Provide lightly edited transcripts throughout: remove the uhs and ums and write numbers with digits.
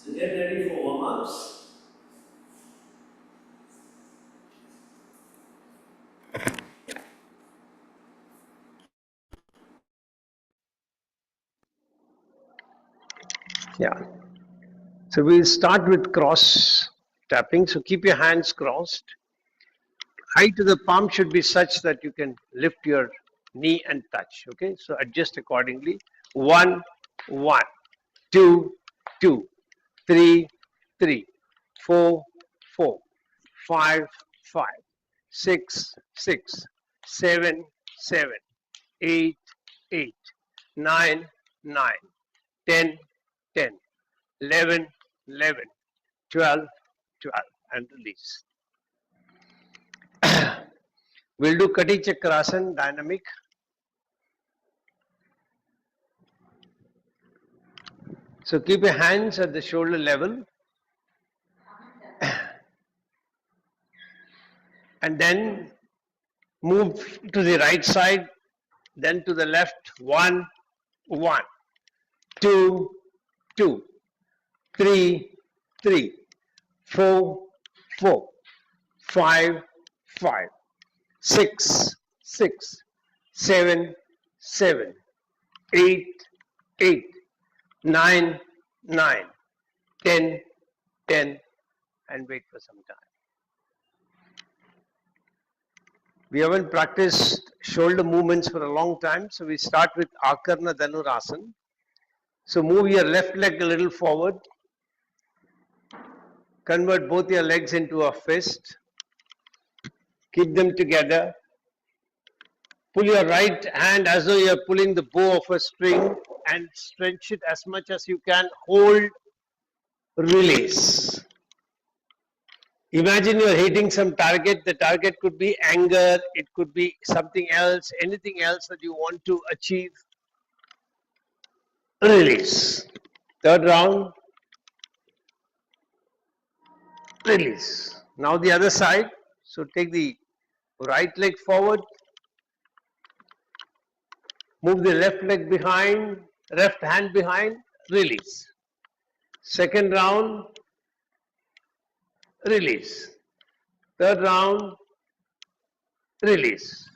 So get ready for warm-ups. Yeah. So we'll start with cross tapping. So keep your hands crossed. Height of the palm should be such that you can lift your knee and touch. Okay. So adjust accordingly. 1, 1, 2, 2, 3, 3, 4, 4, 5, 5, 6, 6, 7, 7, 8, 8, 9, 9, 10, 10, 11, 11, 12, 12, and release. We'll do Kati Chakrasan dynamic. So keep your hands at the shoulder level. And then move to the right side, then to the left. 1, 1, 2, 2, 3, 3, 4, 4, 5, 5, 6, 6, 7, 7, 8, 8, 9, 9, 10, 10, and wait for some time. We haven't practiced shoulder movements for a long time, so we start with Akarna Dhanurasana. So move your left leg a little forward. Convert both your legs into a fist. Keep them together. Pull your right hand as though you're pulling the bow of a string and stretch it as much as you can. Hold, release. Imagine you're hitting some target. The target could be anger, it could be something else, anything else that you want to achieve. Release. Third round. Release. Now the other side. So take the right leg forward. Move the left leg behind, left hand behind, release. Second round, release. Third round, release.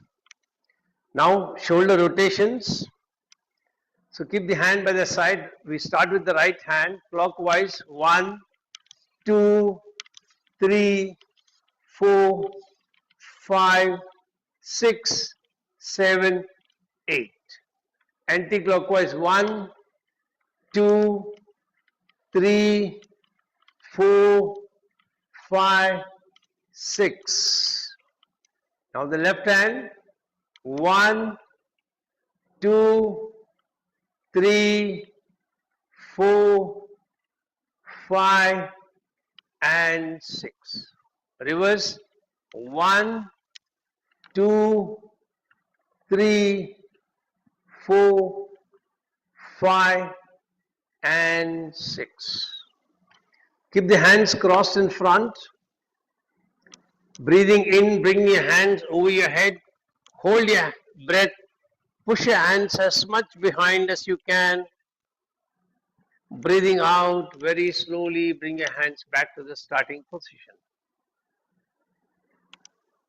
Now shoulder rotations. So keep the hand by the side. We start with the right hand clockwise. 1, 2, 3, 4, 5, 6, 7, 8. Anti-clockwise. 1, 2, 3, 4, 5, 6. Now the left hand. 1, 2, 3, 4, 5, and 6. Reverse. 1, 2, 3, 4, 5, and 6. Keep the hands crossed in front. Breathing in, bring your hands over your head. Hold your breath. Push your hands as much behind as you can. Breathing out very slowly, bring your hands back to the starting position.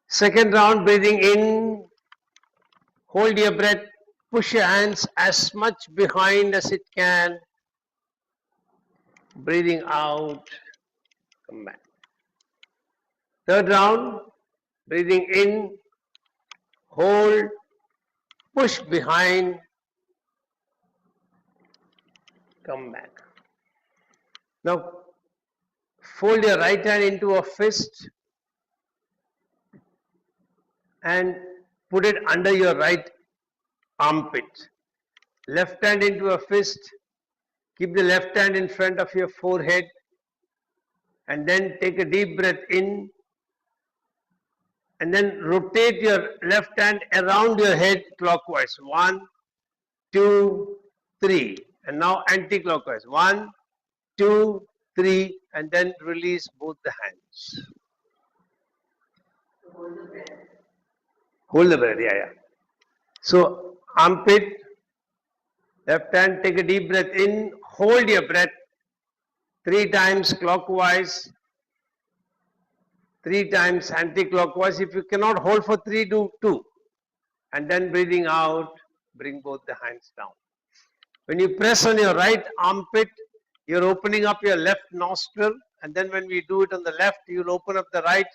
Second round, breathing in, hold your breath, push your hands as much behind as it can. Breathing out, come back. Third round, breathing in, hold, push behind, come back. Now, fold your right hand into a fist and put it under your right armpit. Left hand into a fist. Keep the left hand in front of your forehead and then take a deep breath in and then rotate your left hand around your head clockwise. 1, 2, 3. And now anti-clockwise. 1, 2, 3, and then release both the hands. Hold the breath. Hold the breath, yeah. So armpit, left hand, take a deep breath in, hold your breath, 3 times clockwise, 3 times anti-clockwise. If you cannot hold for 3, do 2. And then breathing out, bring both the hands down. When you press on your right armpit, you're opening up your left nostril. And then when we do it on the left, you'll open up the right.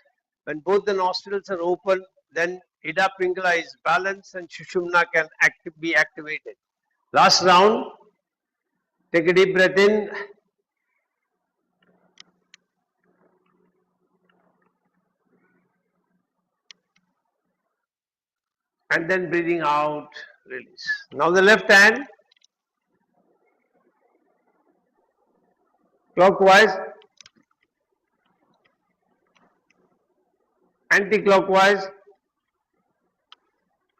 When both the nostrils are open, then Ida Pingala is balanced and Shushumna can be activated. Last round. Take a deep breath in. And then breathing out, release. Now the left hand. Clockwise. Anti-clockwise.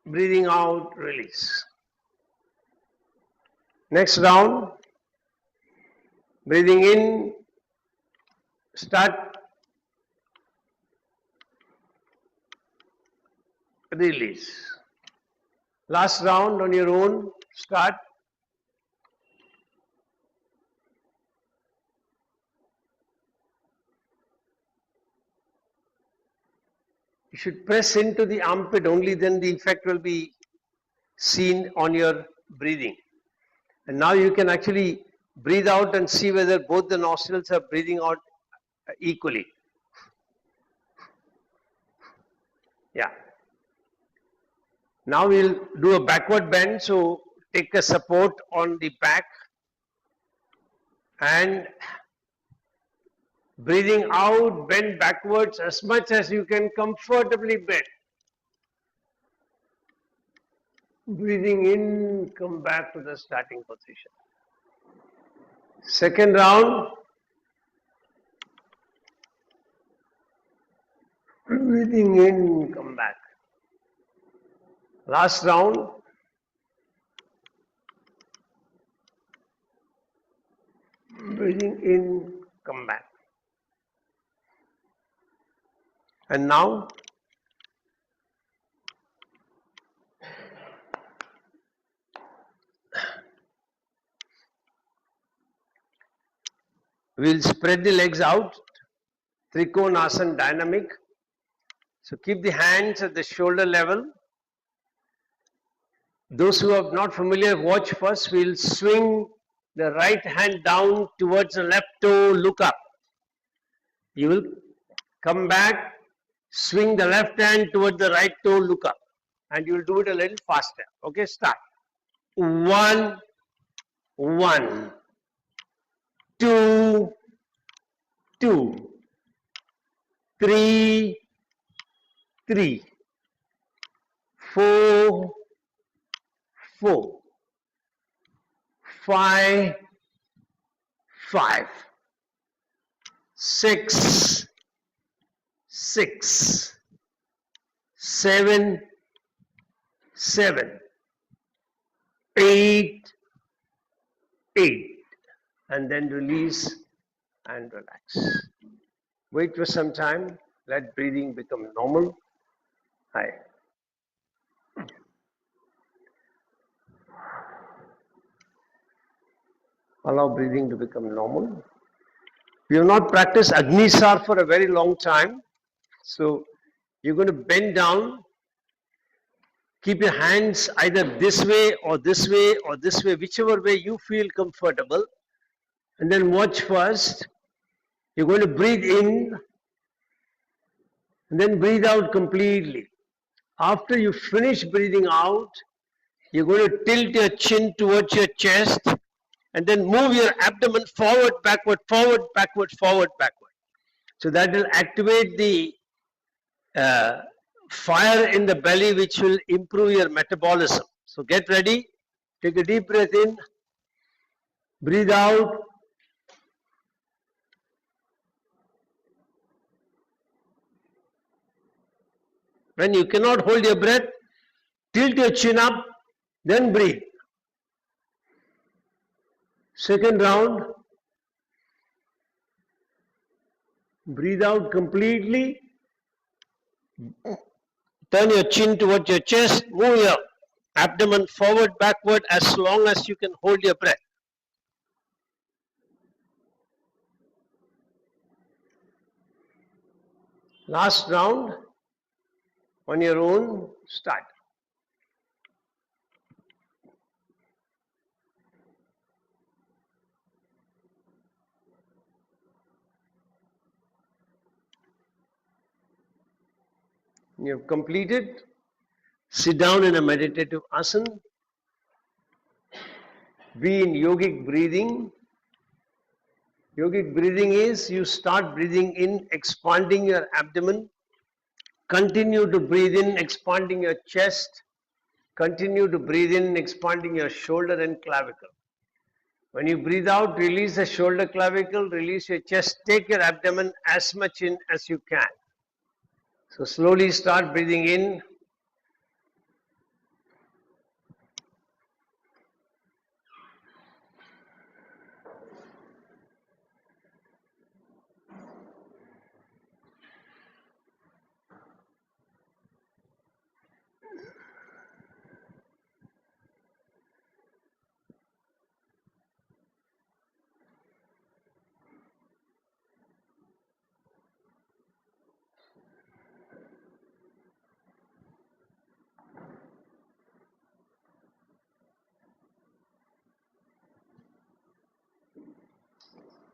Breathing out, release. Next round. Breathing in. Start. Release. Last round on your own. Start. You should press into the armpit, only then the effect will be seen on your breathing. And now you can actually breathe out and see whether both the nostrils are breathing out equally. Yeah. Now we'll do a backward bend. So take a support on the back and breathing out, bend backwards as much as you can comfortably bend. Breathing in, come back to the starting position. Second round. Breathing in, come back. Last round. Breathing in, come back. And now, we'll spread the legs out, Trikonasana dynamic. So keep the hands at the shoulder level. Those who are not familiar, watch first. We'll swing the right hand down towards the left toe, look up. You will come back, swing the left hand towards the right toe, look up. And you will do it a little faster. Okay, start. 1, 1, 2, 2, 3, 3, 4, 4, 5, 5, 6, 6, 7, 7, 8, 8, and then release and relax. Wait for some time, let breathing become normal. Hi. Allow breathing to become normal. We have not practiced Agnisar for a very long time. So you're going to bend down. Keep your hands either this way or this way or this way, whichever way you feel comfortable. And then watch first. You're going to breathe in and then breathe out completely. After you finish breathing out, you're going to tilt your chin towards your chest and then move your abdomen forward, backward, forward, backward, forward, backward. So that will activate the fire in the belly, which will improve your metabolism. So get ready. Take a deep breath in. Breathe out. When you cannot hold your breath, tilt your chin up, then breathe. Second round. Breathe out completely. Turn your chin towards your chest. Move your abdomen forward, backward as long as you can hold your breath. Last round, on your own, start. You've completed. Sit down in a meditative asana. Be in yogic breathing. Yogic breathing is you start breathing in, expanding your abdomen. Continue to breathe in, expanding your chest. Continue to breathe in, expanding your shoulder and clavicle. When you breathe out, release the shoulder clavicle, release your chest. Take your abdomen as much in as you can. So slowly start breathing in.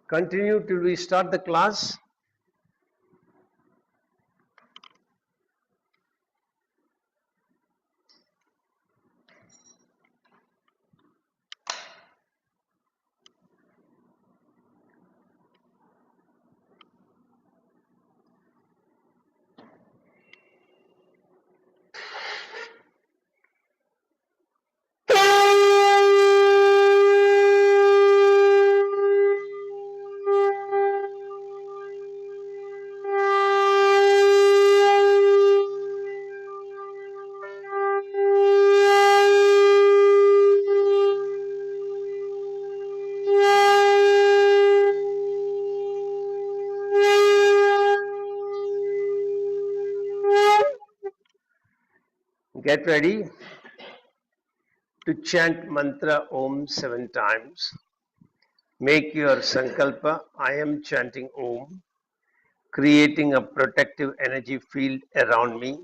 Continue till we start the class. Get ready to chant mantra Om 7 times. Make your sankalpa, I am chanting Om, creating a protective energy field around me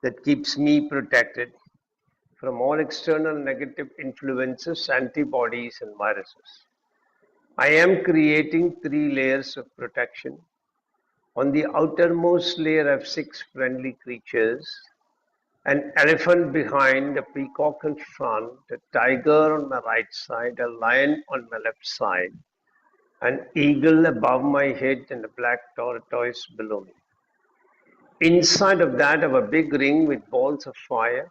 that keeps me protected from all external negative influences, antibodies, and viruses. I am creating 3 layers of protection. On the outermost layer, I have 6 friendly creatures: an elephant behind, a peacock in front, a tiger on my right side, a lion on my left side, an eagle above my head, and a black tortoise below me. Inside of that, I have a big ring with balls of fire.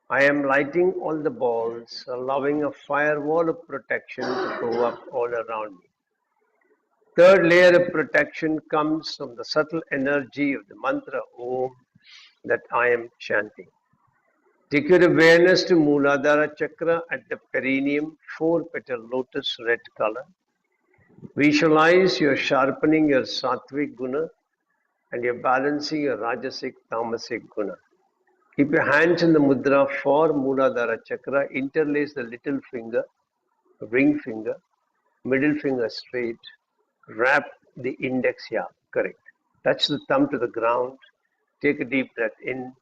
I am lighting all the balls, allowing a firewall of protection to go up all around me. Third layer of protection comes from the subtle energy of the mantra Om that I am chanting. Take your awareness to Muladhara Chakra at the perineum, 4-petal lotus, red color. Visualize you're sharpening your sattvic guna and you're balancing your rajasic tamasic guna. Keep your hands in the mudra for Muladhara Chakra. Interlace the little finger, ring finger, middle finger straight. Wrap the index, yeah, correct. Touch the thumb to the ground. Take a deep breath in.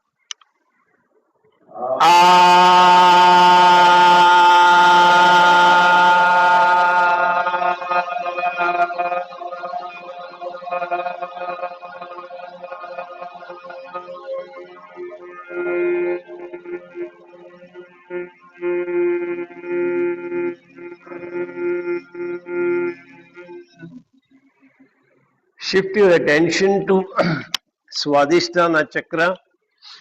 Shift your attention to Swadhisthana Chakra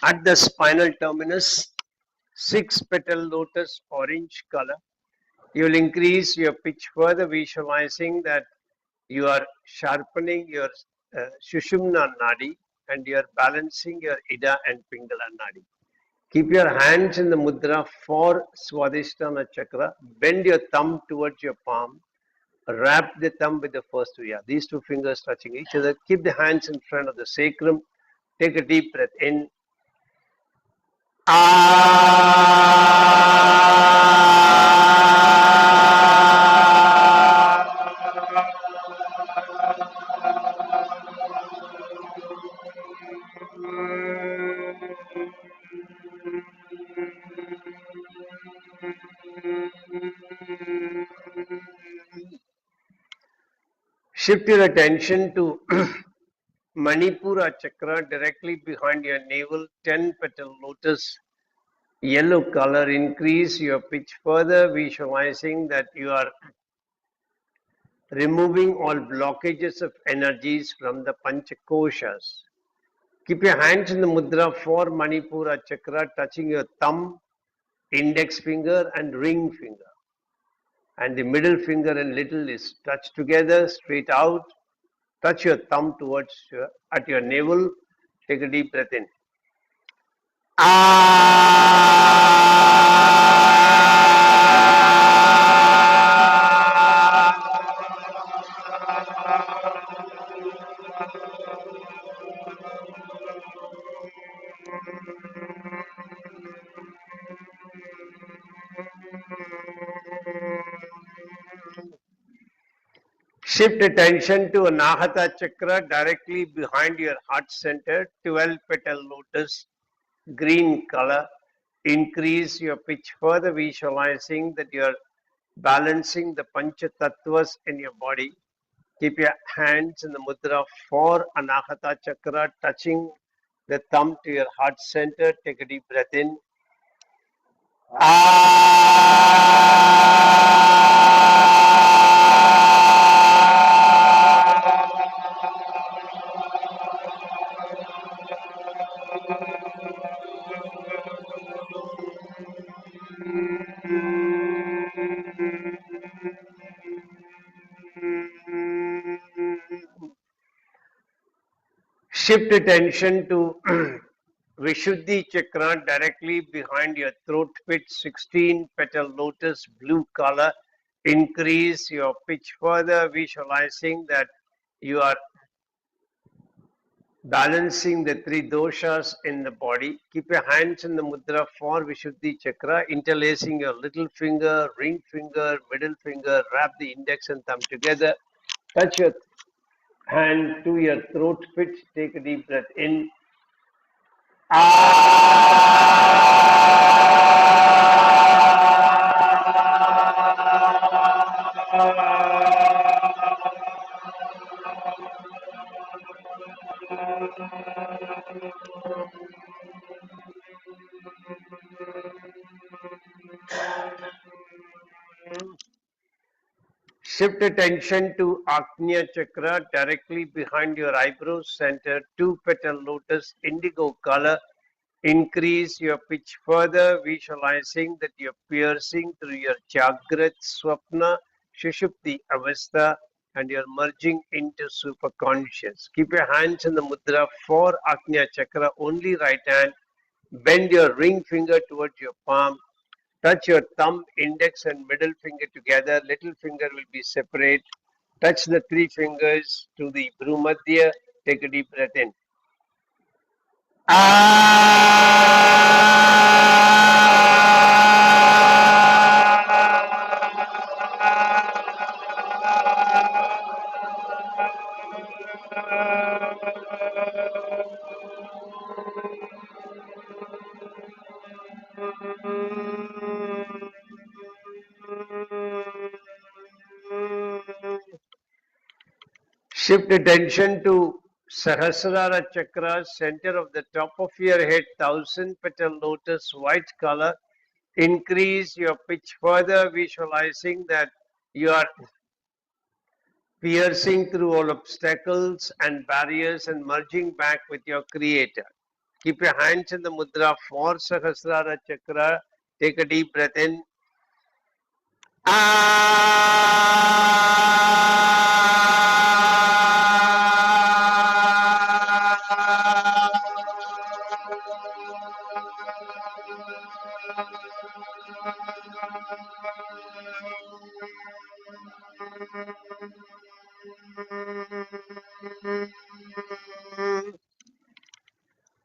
at the spinal terminus, 6-petal lotus, orange color. You will increase your pitch further, visualizing that you are sharpening your Sushumna Nadi and you are balancing your Ida and Pingala Nadi. Keep your hands in the mudra for Swadhisthana Chakra. Bend your thumb towards your palm. Wrap the thumb with the first two. Yeah, these 2 fingers touching each other. Keep the hands in front of the sacrum. Take a deep breath in. Shift your attention to Manipura chakra directly behind your navel, 10 petal lotus, yellow color. Increase your pitch further, visualizing that you are removing all blockages of energies from the Panchakoshas. Keep your hands in the mudra for Manipura chakra, touching your thumb, index finger, and ring finger. And the middle finger and little is touched together, straight out. Touch your thumb towards at your navel. Take a deep breath in. Shift attention to Anahata chakra directly behind your heart center, 12 petal lotus, green color. Increase your pitch further, visualizing that you are balancing the Pancha Tattvas in your body. Keep your hands in the mudra for Anahata chakra, touching the thumb to your heart center. Take a deep breath in. Shift attention to Vishuddhi chakra directly behind your throat pit, 16 petal lotus, blue color. Increase your pitch further, visualizing that you are balancing the three doshas in the body. Keep your hands in the mudra for Vishuddhi chakra, interlacing your little finger, ring finger, middle finger, wrap the index and thumb together. Touch your hand to your throat pit. Take a deep breath in. Shift attention to Agnya chakra directly behind your eyebrow center, 2 petal lotus, indigo color. Increase your pitch further, visualizing that you're piercing through your Jagrat, Swapna, Shushupti Avastha, and you're merging into superconscious. Keep your hands in the mudra for Agnya chakra, only right hand. Bend your ring finger towards your palm. Touch your thumb, index, and middle finger together. Little finger will be separate. Touch the three fingers to the Bhrumadhya. Take a deep breath in. Shift attention to Sahasrara chakra, center of the top of your head, 1000 petal lotus, white color. Increase your pitch further, visualizing that you are piercing through all obstacles and barriers and merging back with your creator. Keep your hands in the mudra for Sahasrara chakra. Take a deep breath in.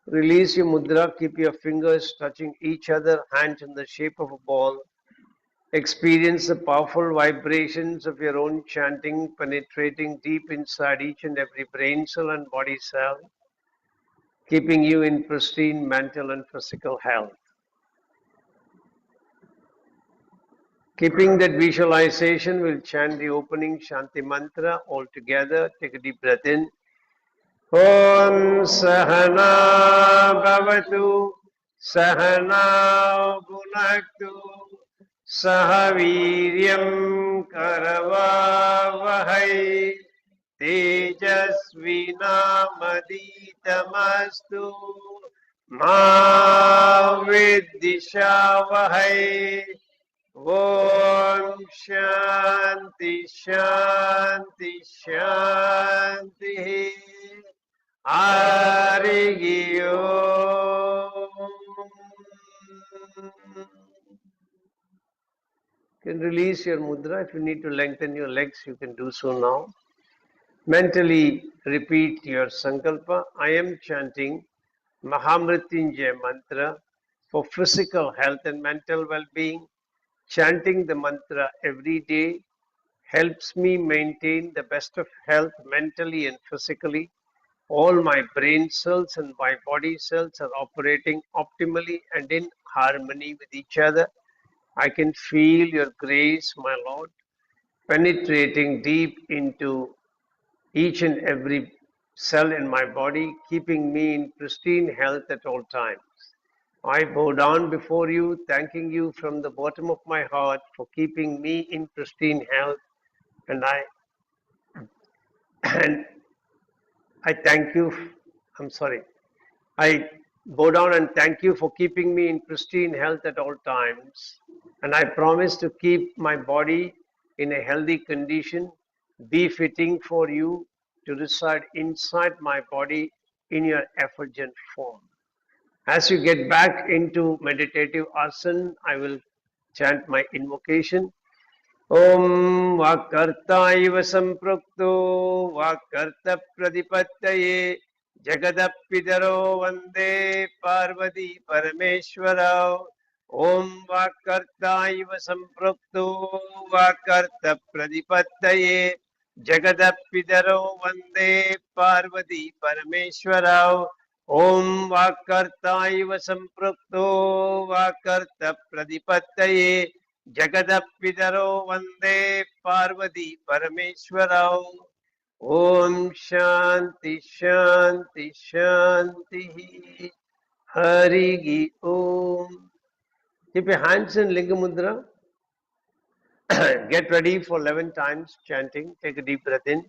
Release your mudra, keep your fingers touching each other, hands in the shape of a ball. Experience the powerful vibrations of your own chanting penetrating deep inside each and every brain cell and body cell, keeping you in pristine mental and physical health. Keeping that visualization, we'll chant the opening Shanti mantra all together. Take a deep breath in. Om Sahana Bhavatu Sahana Bhunaktu Sahaviryam Karavavahai Tejasvinamaditamastु Ma Viddhishavahai. Om Shanti Shanti Shanti. Hari Om. You can release your mudra. If you need to lengthen your legs, you can do so now. Mentally repeat your sankalpa. I am chanting Mahamrityunjaya mantra for physical health and mental well-being. Chanting the mantra every day helps me maintain the best of health mentally and physically. All my brain cells and my body cells are operating optimally and in harmony with each other. I can feel your grace, my Lord, penetrating deep into each and every cell in my body, keeping me in pristine health at all times. I bow down before you, thanking you from the bottom of my heart for keeping me in pristine health, and and I thank you. I'm sorry. I bow down and thank you for keeping me in pristine health at all times. And I promise to keep my body in a healthy condition, befitting for you to reside inside my body in your effulgent form. As you get back into meditative asana, I will chant my invocation. Om Vakarta iva samprukto Vakarta pradipatyaye Jagadapidaro Vande Parvati Parameshwarao. Om Vakarta iva samprukto Vakarta pradipatyaye Jagadapidaro Vande Parvati Parameshwarao. Om Vakarta iva samprukto Vakarta pradipatyaye Jagadapidaro Vande Parvati Parameshwarao. Om Shanti Shanti Shanti. Hari Om. Keep your hands in Linga Mudra. Get ready for 11 times chanting. Take a deep breath in.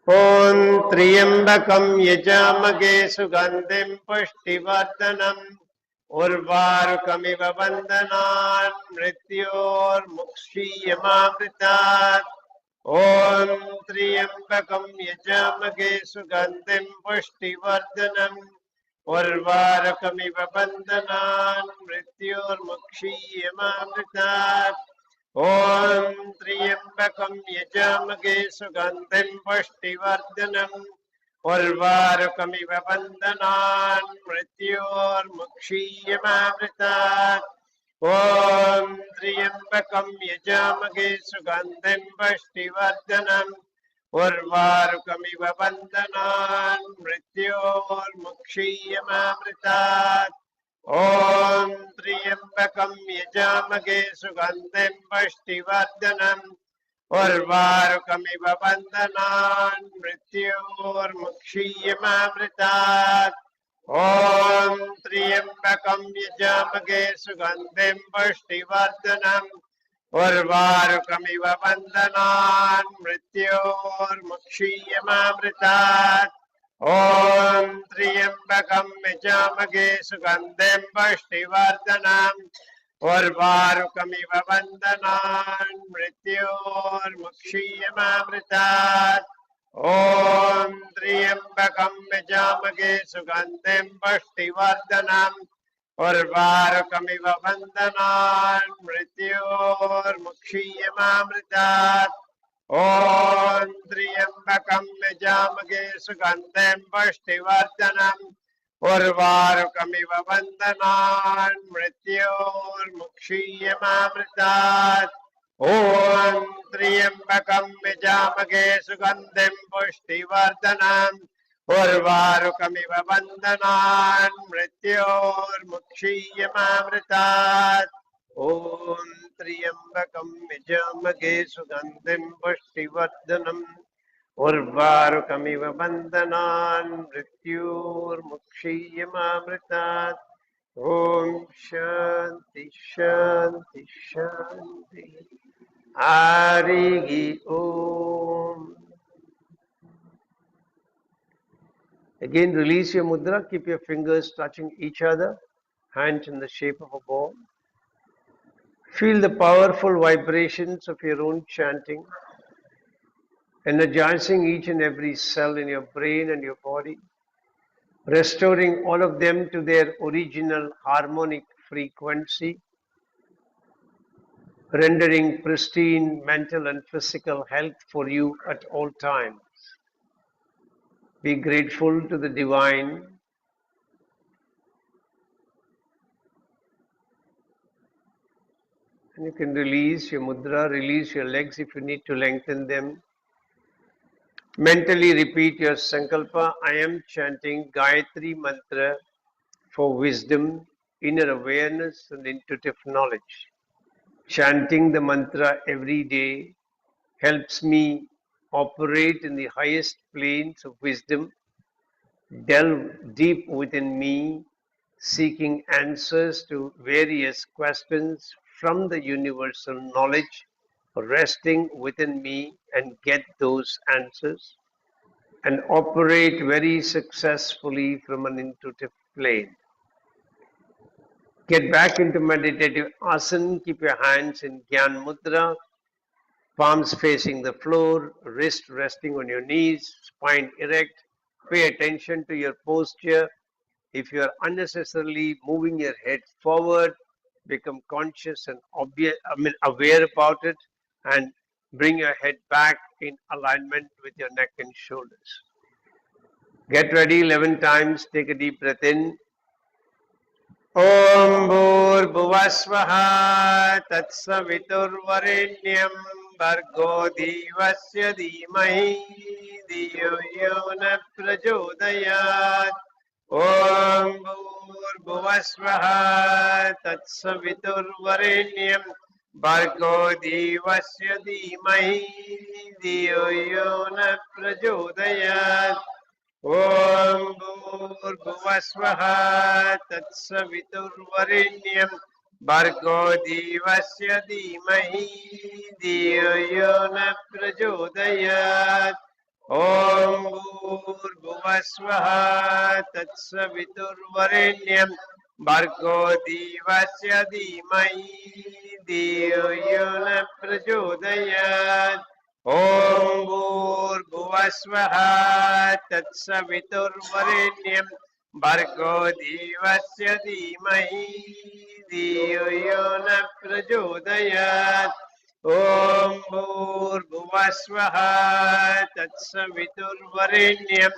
Om Triyambakam Yajamage Sugandhim Pushtivardhanam Urvarukamiv Bandhanan Mrityor Mukshiyamamritat. Om Triyambakam Yajamage Sugandhim Pushtivardhanam Urvarukamiv Bandhanan Mrityor Mukshiyamamritat. Om Triyambakam Yajamage Sugandhim Pushtivardhanam Urvarukamiv Bandhanan Mrityor Mukshiyamamritat. Om Triyambakam Yajamage Sugandhim Pushtivardhanam Urvarukamiv Bandhanan Mrityor Mukshiyamamritat. Om Triyambakam Yajamage Sugandhim Pushtivardhanam Urvarukamiv Bandhanan Mrityor Mukshiyamamritat. Om Triyambakam Yajamage Sugandhim Pushtivardhanam Urvarukamiv Bandhanan Mrityor Mukshiyamamritat. Om Triyambakam Yajamage Sugandhim Pushtivardhanam Urvarukamiv Bandhanan Mrityor Mukshiyamamritat. Om Triyambakam Yajamage Sugandhim Pushtivardhanam Urvarukamiv Bandhanan Mrityor Mukshiyamamritat. Om Triyambakam Yajamage Sugandhim Pushtivardhanam Urvarukamiv Bandhanan Mrityor Mukshiyamamritat. Om Triyambakam Yajamage Sugandhim Pushtivardhanam Urvarukamiv Bandhanan Mrityor Mukshiyamamritat. Om त्र्यम्बकं यजामहे सुगन्धिं पुष्टिवर्धनम् उर्वारुकमिव बन्धनान् मृत्युर्मुक्षीयमामृतात् ॐ शान्ति शान्ति शान्ति Hari Om. Again, release your mudra. Keep your fingers touching each other. Hands in the shape of a ball. Feel the powerful vibrations of your own chanting, energizing each and every cell in your brain and your body, restoring all of them to their original harmonic frequency, rendering pristine mental and physical health for you at all times. Be grateful to the divine. And you can release your mudra, release your legs if you need to lengthen them. Mentally repeat your sankalpa. I am chanting Gayatri mantra for wisdom, inner awareness, and intuitive knowledge. Chanting the mantra every day helps me operate in the highest planes of wisdom, delve deep within me, seeking answers to various questions from the universal knowledge resting within me and get those answers and operate very successfully from an intuitive plane. Get back into meditative asana, keep your hands in Gyan Mudra, palms facing the floor, wrist resting on your knees, spine erect. Pay attention to your posture. If you are unnecessarily moving your head forward, become conscious and aware about it and bring your head back in alignment with your neck and shoulders. Get ready 11 times. Take a deep breath in. Om Bhurбhuvasvaha Tatsaviturvarenyam Bhargo Devasya Dhimahi Dhiyo Yo Na Prachodayat. Om Bhurбhuvasvaha Tatsaviturvarenyam Bhargo Devasya Dhimahi Dhiyo Yo Na Prachodayat. Om Bhurбhuvasvaha Tatsaviturvarenyam Bhargo Devasya Dhimahi Dhiyo Yo Na Prachodayat. Om Bhurбhuvasvaha Tatsaviturvarenyam Bhargo Devasya Dhimahi Dhiyo Yo Na Prachodayat. Om Bhurбhuvasvaha Tatsaviturvarenyam Bhargo Devasya Dhimahi Dhiyo Yo Na Prachodayat. Om Bhurбhuvasvaha Tatsaviturvarenyam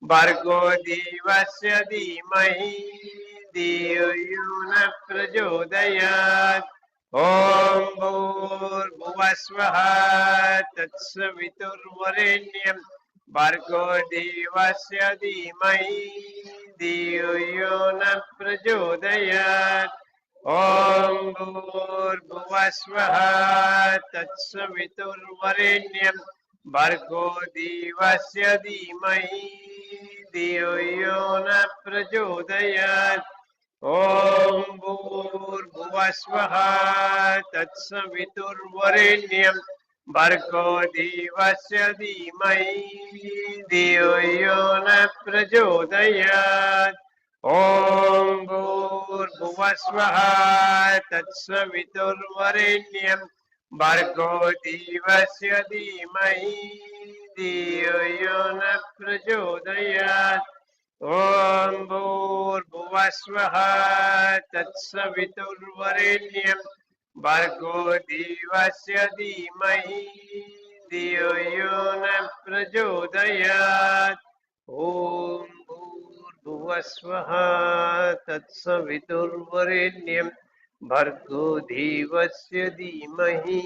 Bhargo Devasya Dhimahi Dhiyo Yo Na Prachodayat. Om Bhurбhuvasvaha Tatsaviturvarenyam Bhargo Devasya Dhimahi Dhiyo Yo Na Prachodayat. Om Bhurбhuvasvaha Tatsaviturvarenyam Bhargo Devasya Dhimahi Dhiyo Yo Na Prachodayat. Om Bhurбhuvasvaha Tatsaviturvarenyam Bhargo Devasya Dhimahi Dhiyo Yo Na Prachodayat. Om Bhurбhuvasvaha Tatsaviturvarenyam Bhargo Devasya Dhimahi Dhiyo Yo Na Prachodayat. Om Bhurбhuvasvaha Tatsaviturvarenyam Bhargo Devasya Dhimahi Dhiyo Yo Na Prachodayat. Om Bhurбhuvasvaha Tatsaviturvarenyam Bhargo Devasya Dhimahi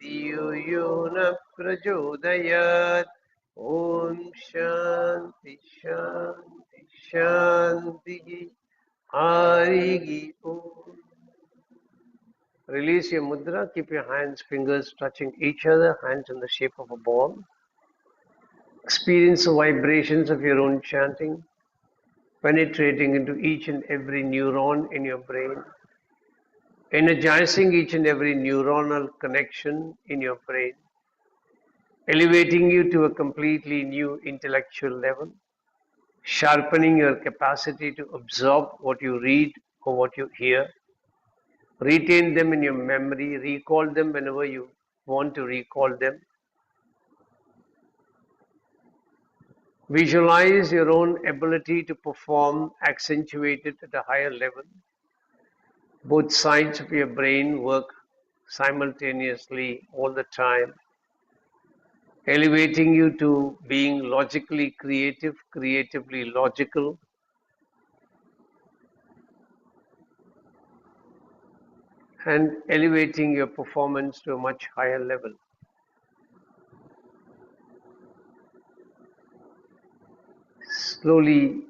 Dhiyo Yo Na Prachodayat. Om Shanti Shanti Shanti Hari Om. Release release your mudra. Keep your hands, fingers touching each other, hands in the shape of a ball. Experience the vibrations of your own chanting, penetrating into each and every neuron in your brain, energizing each and every neuronal connection in your brain, elevating you to a completely new intellectual level, sharpening your capacity to absorb what you read or what you hear, retain them in your memory, recall them whenever you want to recall them. Visualize your own ability to perform accentuated at a higher level. Both sides of your brain work simultaneously all the time, elevating you to being logically creative, creatively logical, and elevating your performance to a much higher level. Slowly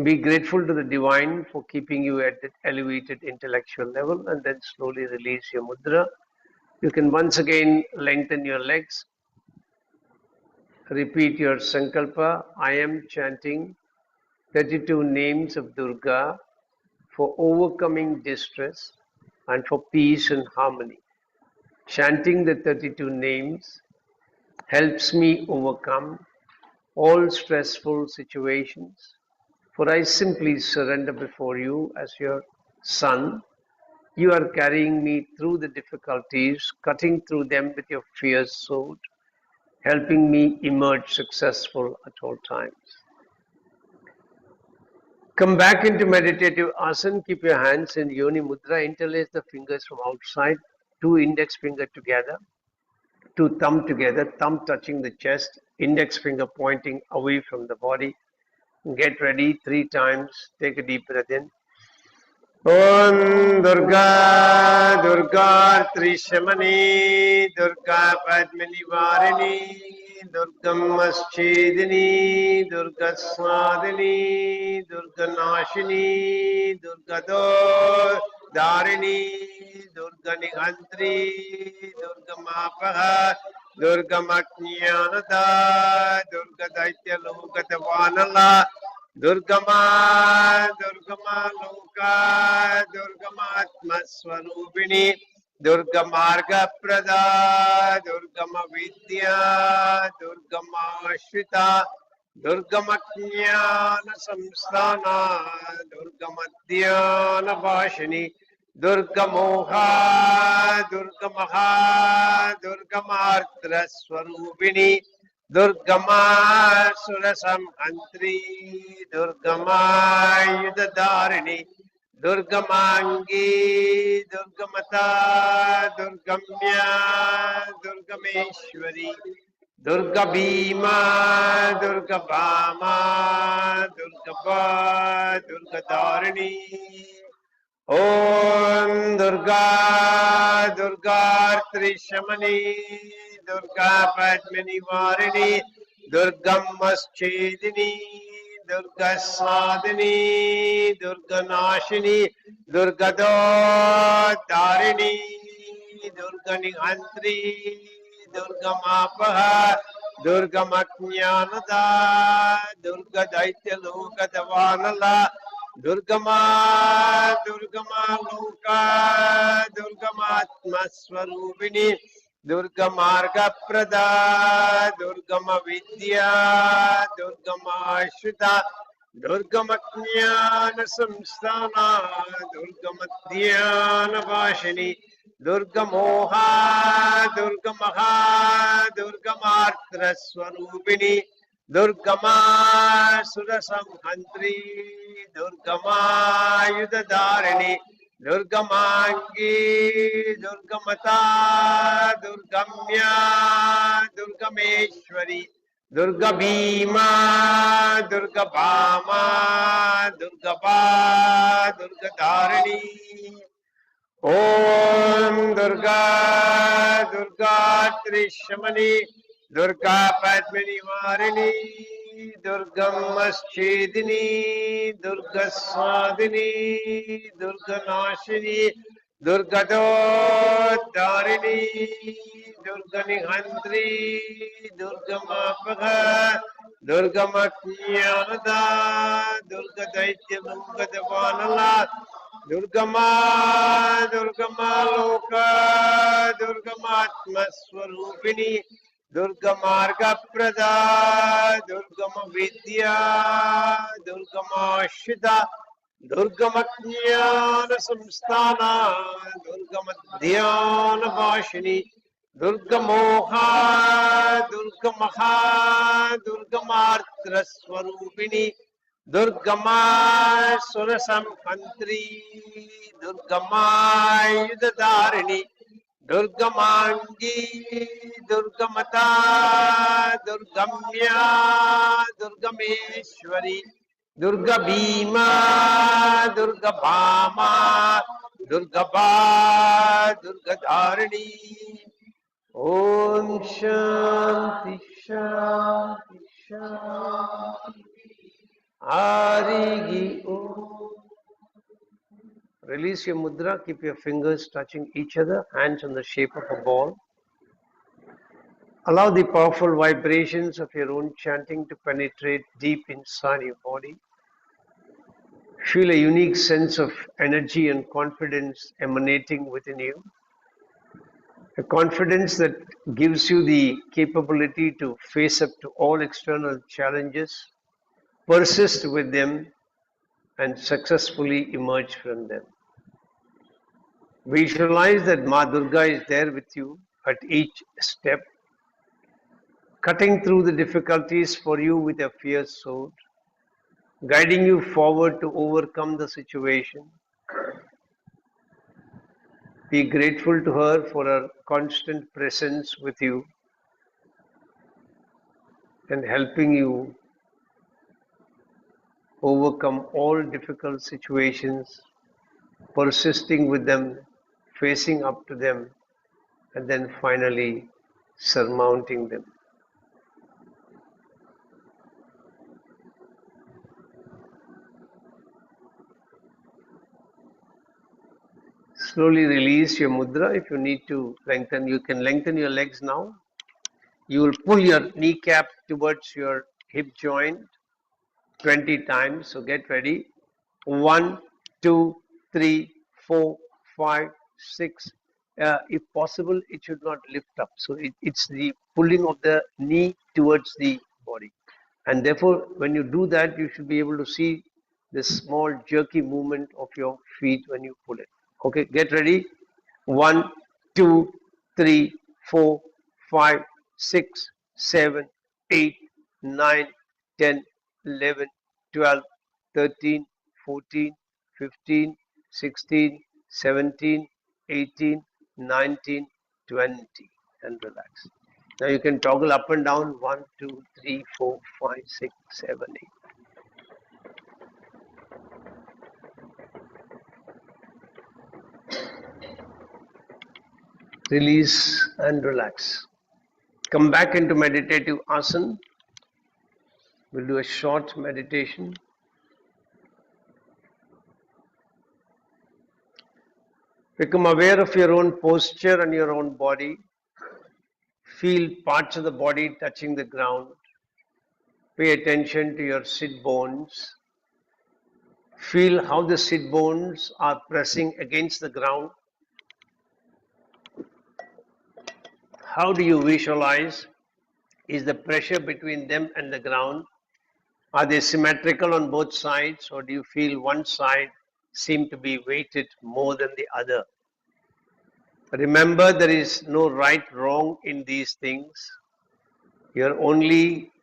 be grateful to the divine for keeping you at that elevated intellectual level, and then slowly release your mudra. You can once again lengthen your legs. Repeat your sankalpa. I am chanting 32 names of Durga for overcoming distress and for peace and harmony. Chanting the 32 names helps me overcome all stressful situations, for I simply surrender before you as your son. You are carrying me through the difficulties, cutting through them with your fierce sword, helping me emerge successful at all times. Come back into meditative asana. Keep your hands in Yoni Mudra. Interlace the fingers from outside, two index finger together, two thumb together, thumb touching the chest, index finger pointing away from the body. Get ready 3 times. Take a deep breath in. Om Durga Durga Trishamani Durga Padmini Varini Durgammaschedini Durga Swadini Durga Nashini Durga Dharini Durga Nigantri Durga Mapaha Durga Maknyanada Durga Daitya Lokatavanala Durgama, Durgama Loka, Durgama Atmaswarupini, Durgamarga Prada, Durgama Vidya, Durgama Shvita, Durgama Jnana Samstana, Durgama Dhyana Bhashini, Durgamoha, Durgamaha, Durgamartra Swarupini, Durgama Surasam Antri, Durgama Yudadarini, Durgamangi, Durgamata, Durgamya, Durgameshwari, Durga Bhima, Durga Bhama, Durgaba, Durga Dharini. Om Durga Durga Trishamani Durga Padmini Varini Durgammaschedini Durga Sadini Durga Nashini Durga Dharini Durga Nigantri Durga Mapaha Durga Maknyanada Durga Daitya Lokatavanala Durgama, Durgama Loka, Durgama Atmaswarupini, Durgamarga Prada, Durgama Vidya, Durgama Shvita, Durgama Jnana Samstana, Durgama Dhyana Bhashini, Durgamoha, Durgamaha, Durgamartra Swarupini, Durgama Surasam Hantri, Durgama Yudadarini, Durgamangi, Durgamata, Durgamya, Durgameshwari, Durga Bhima, Durga Bhama, Durga Ba, Durga Dharini. Om Durga Durga Trishamani Durga Padmini Varini Durgammaschedini Durga Swadini Durga Nashini Durgadotharini, Durganihantri, Durgamapagha, Durgamaknyada, Durgadaityamungadvanala, Durgama, Durgamaloka, Durgamatmaswarupini, Durgamarga Prada, Durgama Vidya, Durgamashita, Durgamatnyana Samsthana, Durgamadhyana Vashini, Durgamoha, Durgamaha, Durgamartra Swarupini, Durgama Surasam Hantri, Durgama Yudhadharini, Durgamangi, Durgamata, Durgamya, Durgameshwari, Durga Bhima, Durga Bhama, Durga Ba, Durga Dharani. Om Shanti Shanti Shanti. Harigi Om. Release your mudra, keep your fingers touching each other, hands on the shape of a ball. Allow the powerful vibrations of your own chanting to penetrate deep inside your body. Feel a unique sense of energy and confidence emanating within you. A confidence that gives you the capability to face up to all external challenges, persist with them, and successfully emerge from them. Visualize that Ma Durga is there with you at each step, cutting through the difficulties for you with a fierce sword, guiding you forward to overcome the situation. Be grateful to her for her constant presence with you and helping you overcome all difficult situations, persisting with them, facing up to them, and then finally surmounting them. Slowly release your mudra. If you need to lengthen, you can lengthen your legs now. You will pull your kneecap towards your hip joint 20 times. So get ready. 1, 2, 3, 4, 5, 6. If possible, it should not lift up. So it's the pulling of the knee towards the body. And therefore, when you do that, you should be able to see this small jerky movement of your feet when you pull it. Okay, get ready. 1, 2, 3, 4, 5, 6, 7, 8, 9, 10, 11, 12, 13, 14, 15, 16, 17, 18, 19, 20, and relax. Now you can toggle up and down 1, 2, 3, 4, 5, 6, 7, 8. Release and relax. Come back into meditative asana. We'll do a short meditation. Become aware of your own posture and your own body. Feel parts of the body touching the ground. Pay attention to your sit bones. Feel how the sit bones are pressing against the ground. How do you visualize? Is the pressure between them and the ground? Are they symmetrical on both sides, or do you feel one side seem to be weighted more than the other? Remember, there is no right wrong in these things. You're only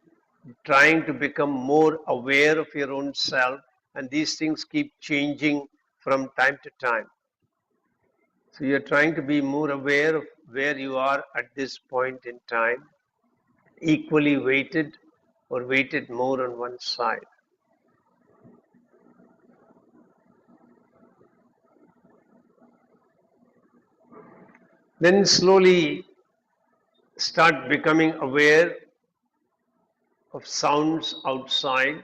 trying to become more aware of your own self, and these things keep changing from time to time. So you're trying to be more aware of where you are at this point in time, equally weighted or weighted more on one side. Then slowly start becoming aware of sounds outside.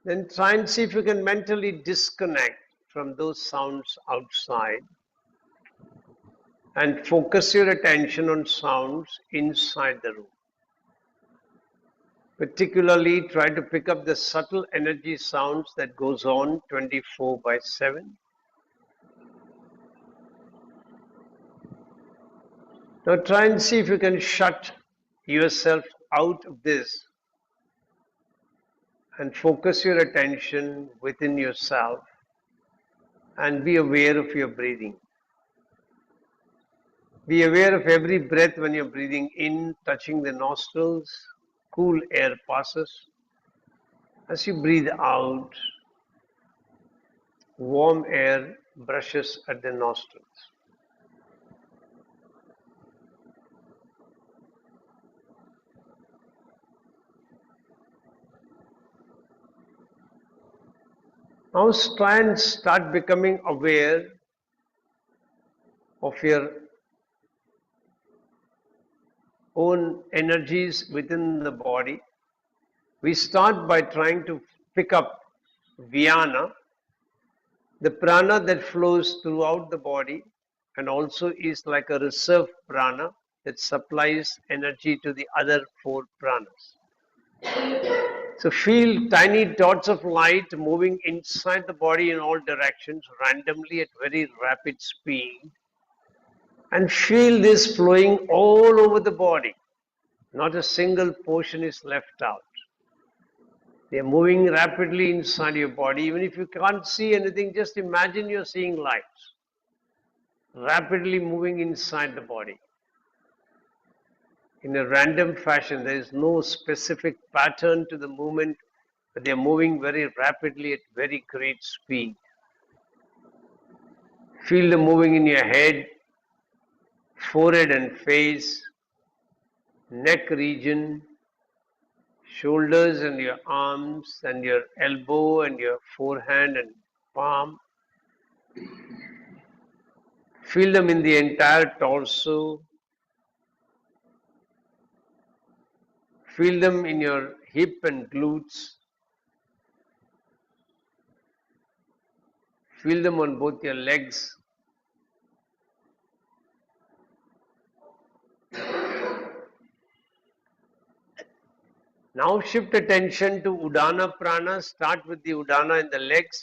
Then try and see if you can mentally disconnect from those sounds outside and focus your attention on sounds inside the room. Particularly try to pick up the subtle energy sounds that goes on 24/7. Now try and see if you can shut yourself out of this and focus your attention within yourself and be aware of your breathing. Be aware of every breath when you're breathing in, touching the nostrils, cool air passes. As you breathe out, warm air brushes at the nostrils. Now try and start becoming aware of your own energies within the body. We start by trying to pick up Vyana, the prana that flows throughout the body and also is like a reserve prana that supplies energy to the other four pranas. So feel tiny dots of light moving inside the body in all directions randomly at very rapid speed. And feel this flowing all over the body. Not a single portion is left out. They are moving rapidly inside your body. Even if you can't see anything, just imagine you're seeing lights rapidly moving inside the body in a random fashion. There is no specific pattern to the movement, but they are moving very rapidly at very great speed. Feel them moving in your head, forehead and face, neck region, shoulders and your arms and your elbow and your forehand and palm. Feel them in the entire torso. Feel them in your hip and glutes. Feel them on both your legs. Now shift attention to Udana Prana. Start with the Udana in the legs.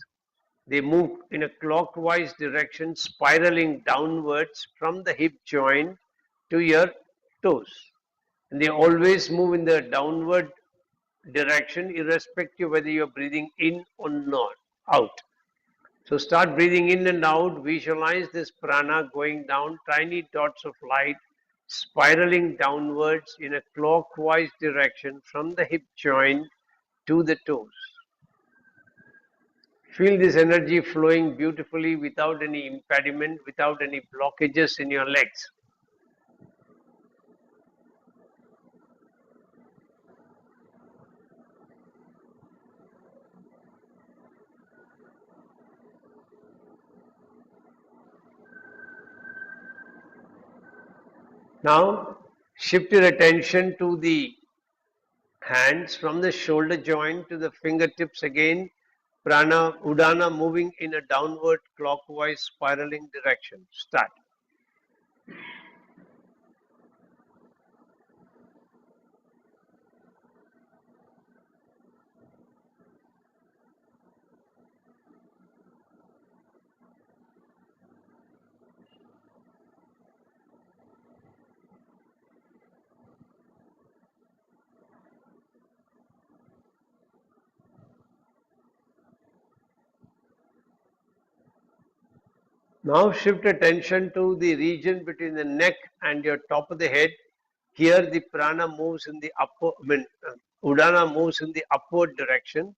They move in a clockwise direction, spiraling downwards from the hip joint to your toes. And they always move in the downward direction, irrespective whether you're breathing in or not, out. So start breathing in and out. Visualize this prana going down, tiny dots of light spiraling downwards in a clockwise direction from the hip joint to the toes. Feel this energy flowing beautifully without any impediment, without any blockages in your legs. Now shift your attention to the hands from the shoulder joint to the fingertips again. Prana, Udana moving in a downward clockwise spiraling direction. Start. Now shift attention to the region between the neck and your top of the head. Here the prana moves in the Udana moves in the upward direction,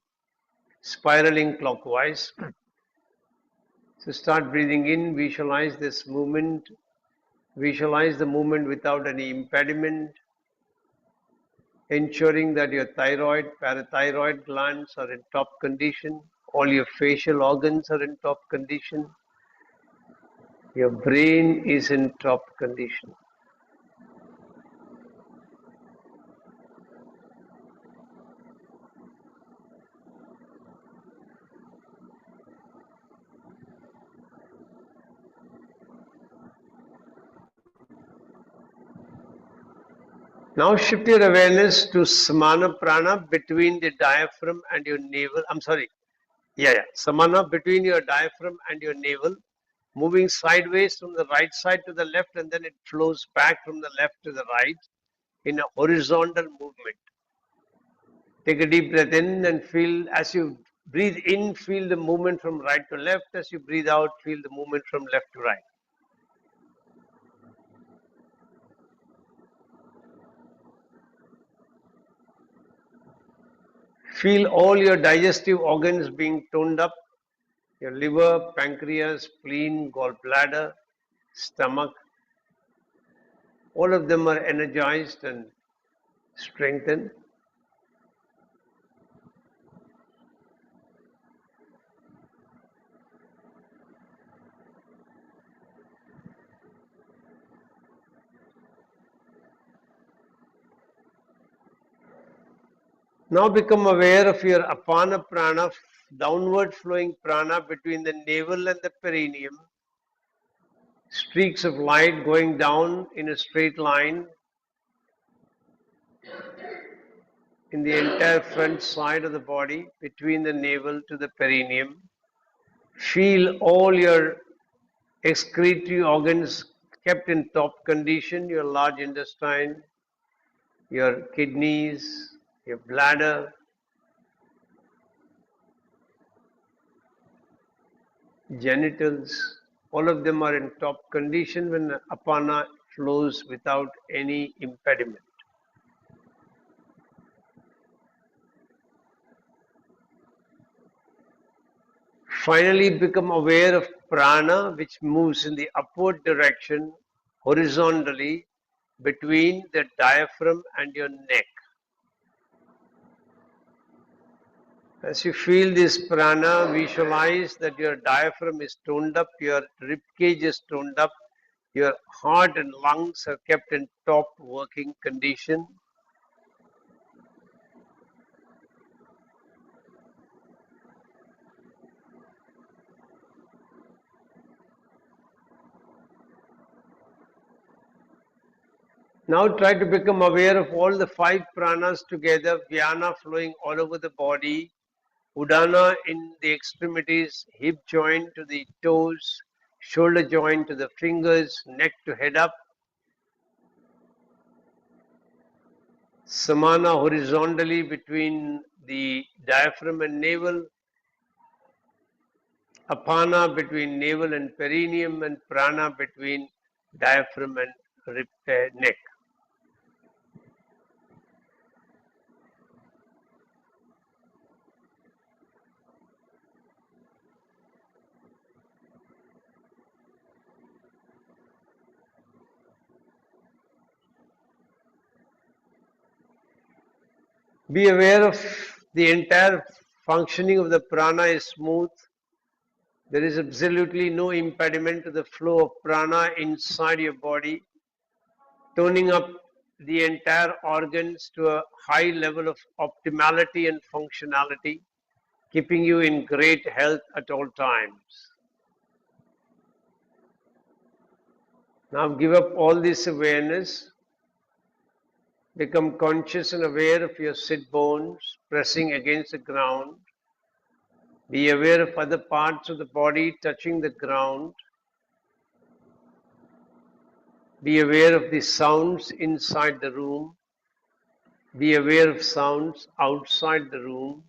spiraling clockwise. So start breathing in, visualize this movement, visualize the movement without any impediment, ensuring that your thyroid, parathyroid glands are in top condition, all your facial organs are in top condition, your brain is in top condition. Now shift your awareness to Samana Prana between the diaphragm and your navel. I'm sorry. Samana between your diaphragm and your navel, moving sideways from the right side to the left, and then it flows back from the left to the right in a horizontal movement. Take a deep breath in and feel, as you breathe in, feel the movement from right to left. As you breathe out, feel the movement from left to right. Feel all your digestive organs being toned up, your liver, pancreas, spleen, gallbladder, stomach. All of them are energized and strengthened. Now become aware of your apana prana, downward flowing prana between the navel and the perineum. Streaks of light going down in a straight line in the entire front side of the body between the navel to the perineum. Feel all your excretory organs kept in top condition, your large intestine, your kidneys, your bladder, genitals, all of them are in top condition when apana flows without any impediment. Finally, become aware of prana, which moves in the upward direction horizontally between the diaphragm and your neck. As you feel this prana, visualize that your diaphragm is toned up, your rib cage is toned up, your heart and lungs are kept in top working condition. Now try to become aware of all the 5 pranas together, Vyana flowing all over the body, Udana in the extremities, hip joint to the toes, shoulder joint to the fingers, neck to head up. Samana horizontally between the diaphragm and navel. Apana between navel and perineum, and prana between diaphragm and neck. Be aware of the entire functioning of the prana is smooth. There is absolutely no impediment to the flow of prana inside your body, toning up the entire organs to a high level of optimality and functionality, keeping you in great health at all times. Now give up all this awareness. Become conscious and aware of your sit bones pressing against the ground. Be aware of other parts of the body touching the ground. Be aware of the sounds inside the room. Be aware of sounds outside the room.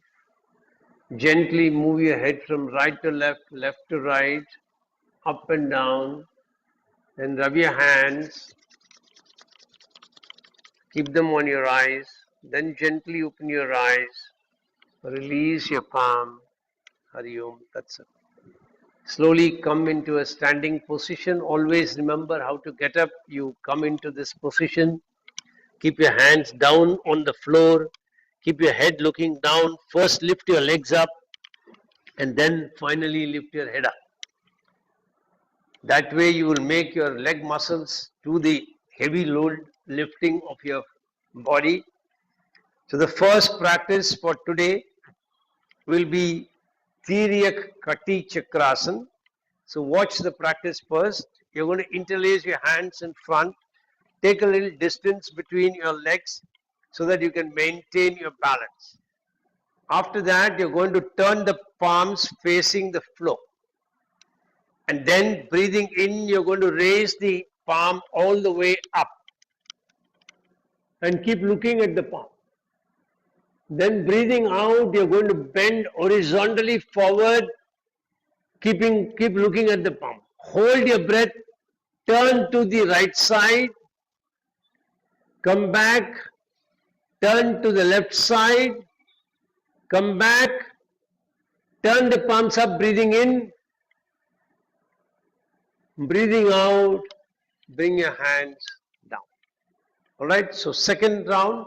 Gently move your head from right to left, left to right, up and down. Then rub your hands. Keep them on your eyes. Then gently open your eyes. Release your palm. Hari Om Tat Sat. Slowly come into a standing position. Always remember how to get up. You come into this position. Keep your hands down on the floor. Keep your head looking down. First lift your legs up and then finally lift your head up. That way you will make your leg muscles do the heavy load lifting of your body. So the first practice for today will be Tiriyak Kati Chakrasana. So watch the practice first. You're going to interlace your hands in front. take a little distance between your legs so that you can maintain your balance. After that, you're going to turn the palms facing the floor. And then breathing in, you're going to raise the palm all the way up. And keep looking at the palm. Then breathing out, you're going to bend horizontally forward, keep looking at the palm. Hold your breath, turn to the right side, come back, turn to the left side, come back, turn the palms up, breathing in, breathing out, bring your hands down. All right, so second round,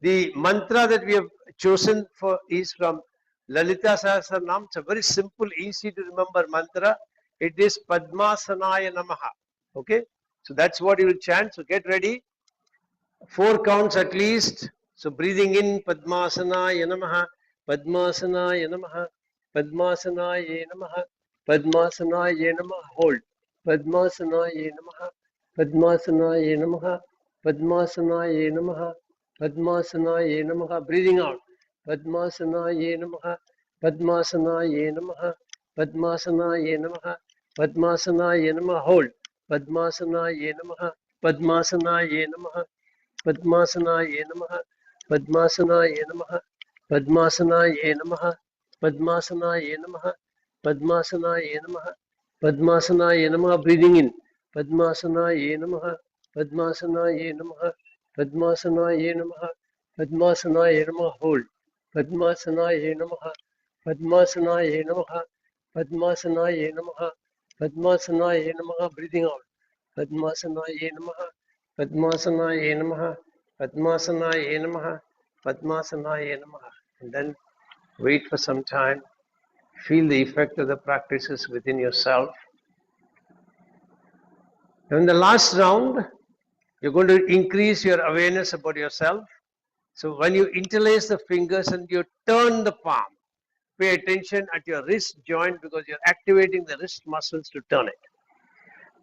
the mantra that we have chosen for is from Lalita Sahasranam. It's a very simple, easy to remember mantra. It is Padmasanaya Namaha. Okay, so that's what you will chant. So get ready. 4 counts at least. So breathing in, Padmasanaya Namaha, Padmasanaya Namaha, Padmasanaya Namaha, Padmasanaya Namaha. Hold. Padmasanaya Namaha, Padmasanaya Namaha, Padmasanaya Namaha, Padmasanaya Namaha. Breathing out. Padmasanaya Namaha, Padmasanaya Namaha, Padmasanaya Namaha, Padmasanaya Namaha. Hold. Padmasanaya Namaha, Padmasanaya Namaha, Padmasanaya Namaha, Padmasanaya Namaha, Padmasanaya Namaha, Padmasanaya Namaha, Padmasanaya Namaha, Padmasanaya Namaha. Breathing in. Padmasanaya Namaha, Padmasanaya Namaha, Padmasanaya Namaha, Padmasanaya Namaha. Hold. Padmasanaya Namaha, Padmasanaya Namaha, Padmasanaya Namaha, Padmasanaya Namaha. Breathing out. Padmasanaya Namaha, Padmasanaya Namaha, Padmasanaya Namaha, Padmasanaya Namaha. And then wait for some time. Feel the effect of the practices within yourself. And in the last round, you're going to increase your awareness about yourself. So when you interlace the fingers and you turn the palm, pay attention at your wrist joint because you're activating the wrist muscles to turn it.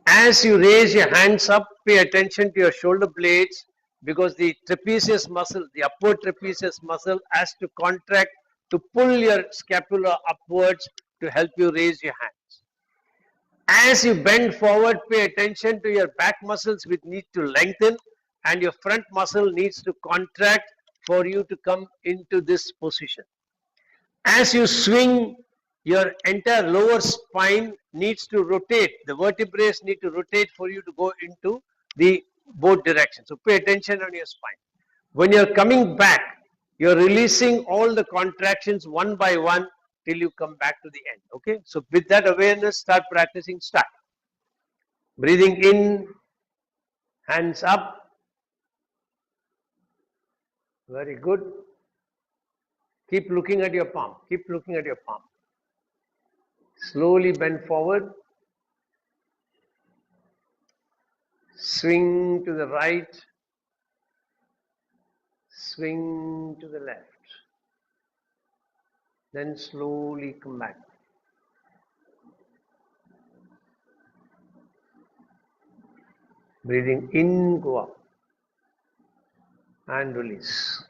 As you raise your hands up, pay attention to your shoulder blades because the trapezius muscle, the upward trapezius muscle has to contract to pull your scapula upwards to help you raise your hands. As you bend forward, pay attention to your back muscles which need to lengthen and your front muscle needs to contract for you to come into this position. As you swing, your entire lower spine needs to rotate. The vertebrae need to rotate for you to go into the both directions. So pay attention on your spine. When you're coming back, you're releasing all the contractions one by one till you come back to the end. Okay, so with that awareness, start practicing. Start. Breathing in, hands up. Very good. Keep looking at your palm. Keep looking at your palm. Slowly bend forward. Swing to the right. Swing to the left. Then slowly come back. Breathing in, go up. And release.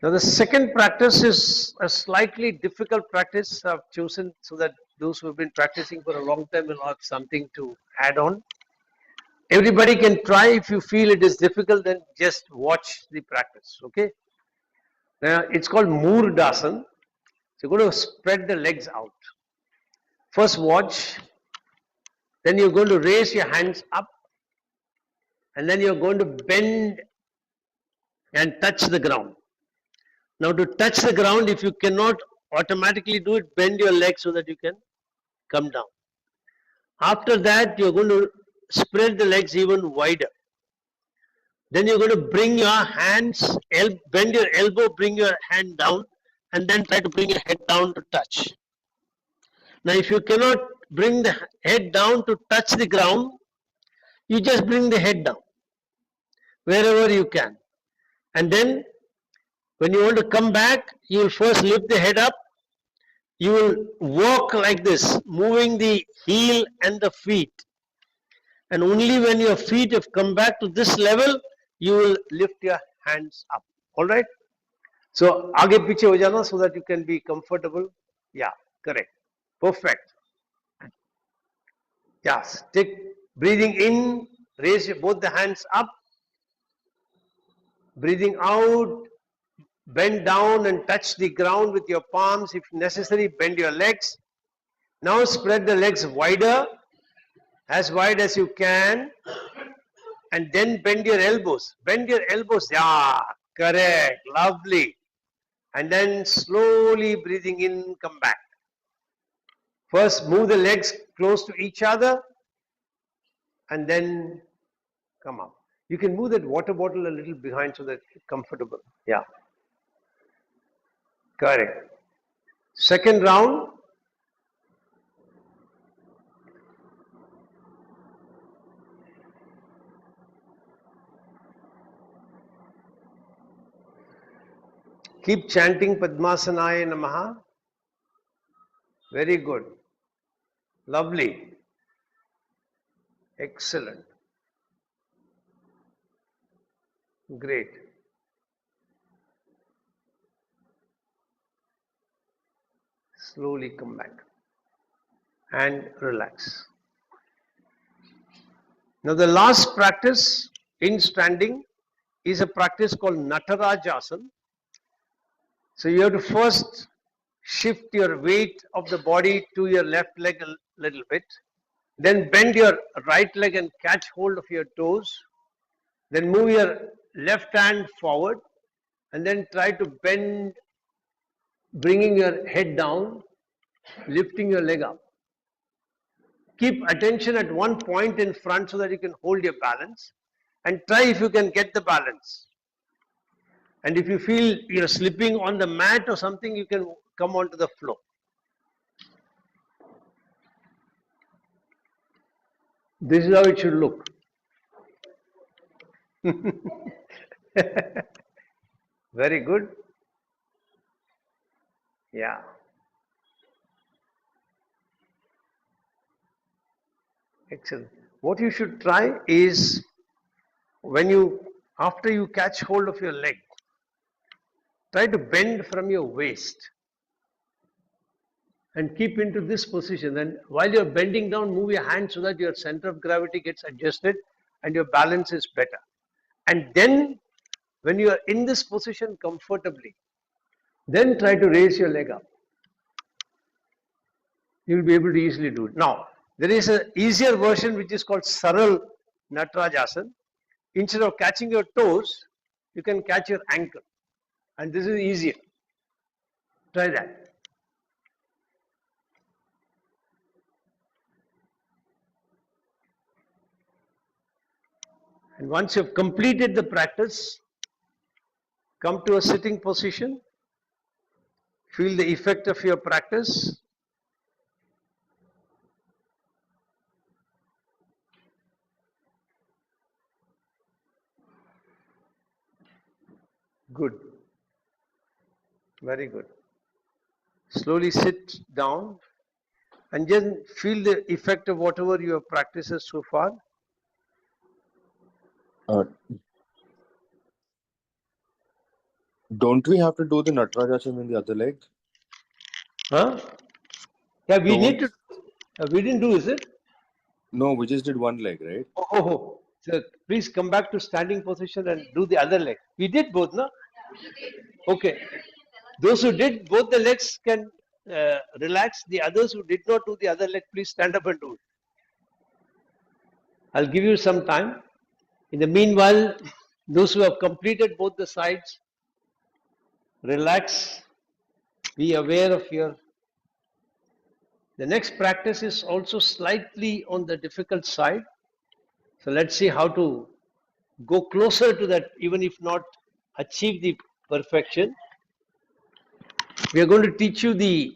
Now the second practice is a slightly difficult practice I've chosen so that those who have been practicing for a long time will have something to add on. Everybody can try. If you feel it is difficult, then just watch the practice. Okay. Now it's called Murdasana. So you're going to spread the legs out. First watch. Then you're going to raise your hands up. And then you're going to bend and touch the ground. Now to touch the ground, if you cannot automatically do it, bend your legs so that you can come down. After that, you're going to spread the legs even wider. Then you're going to bring your hands, bend your elbow, bring your hand down, and then try to bring your head down to touch. Now if you cannot bring the head down to touch the ground, you just bring the head down, wherever you can. And then when you want to come back, you will first lift the head up. You will walk like this, moving the heel and the feet And only when your feet have come back to this level, you will lift your hands up. All right? So, आगे पीछे हो जाना so that you can be comfortable. Yeah, correct. Perfect. Yes. Take breathing in, raise both the hands up. Breathing out, bend down and touch the ground with your palms. If necessary, bend your legs. Now spread the legs wider, as wide as you can, and then bend your elbows. Bend your elbows. Yeah, correct. Lovely. And then slowly breathing in, come back. First, move the legs close to each other, and then come up. You can move that water bottle a little behind so that it's comfortable. Yeah. Correct. Second round. Keep chanting Padmasanaya Namaha. Very good. Lovely. Excellent. Great. Slowly come back and relax. Now the last practice in standing is a practice called Natarajasana. So you have to first shift your weight of the body to your left leg a little bit. Then bend your right leg and catch hold of your toes. Then move your left hand forward and then try to bend, bringing your head down, lifting your leg up. Keep attention at one point in front so that you can hold your balance and try if you can get the balance. And if you feel you're slipping on the mat or something, you can come onto the floor. This is how it should look. Very good. Yeah. Excellent. What you should try is after you catch hold of your leg, try to bend from your waist and keep into this position. And while you're bending down, move your hand so that your center of gravity gets adjusted and your balance is better. And then when you are in this position comfortably, then try to raise your leg up. You will be able to easily do it. Now, there is an easier version which is called Saral Natarajasana. Instead of catching your toes, you can catch your ankle. And this is easier. Try that. And once you've completed the practice, come to a sitting position. Feel the effect of your practice. Good. Very good. Slowly sit down and just feel the effect of whatever you have practiced so far. Don't we have to do the Natarajasana in the other leg? Huh? Yeah, we need to. We didn't do, is it? No, we just did one leg, right? Oh. So please come back to standing position and do the other leg. We did both, no? Okay. Those who did both the legs can relax. The others who did not do the other leg, please stand up and do it. I'll give you some time. In the meanwhile, those who have completed both the sides, relax. Be aware of your. The next practice is also slightly on the difficult side. So let's see how to go closer to that, even if not achieve the perfection. We are going to teach you the.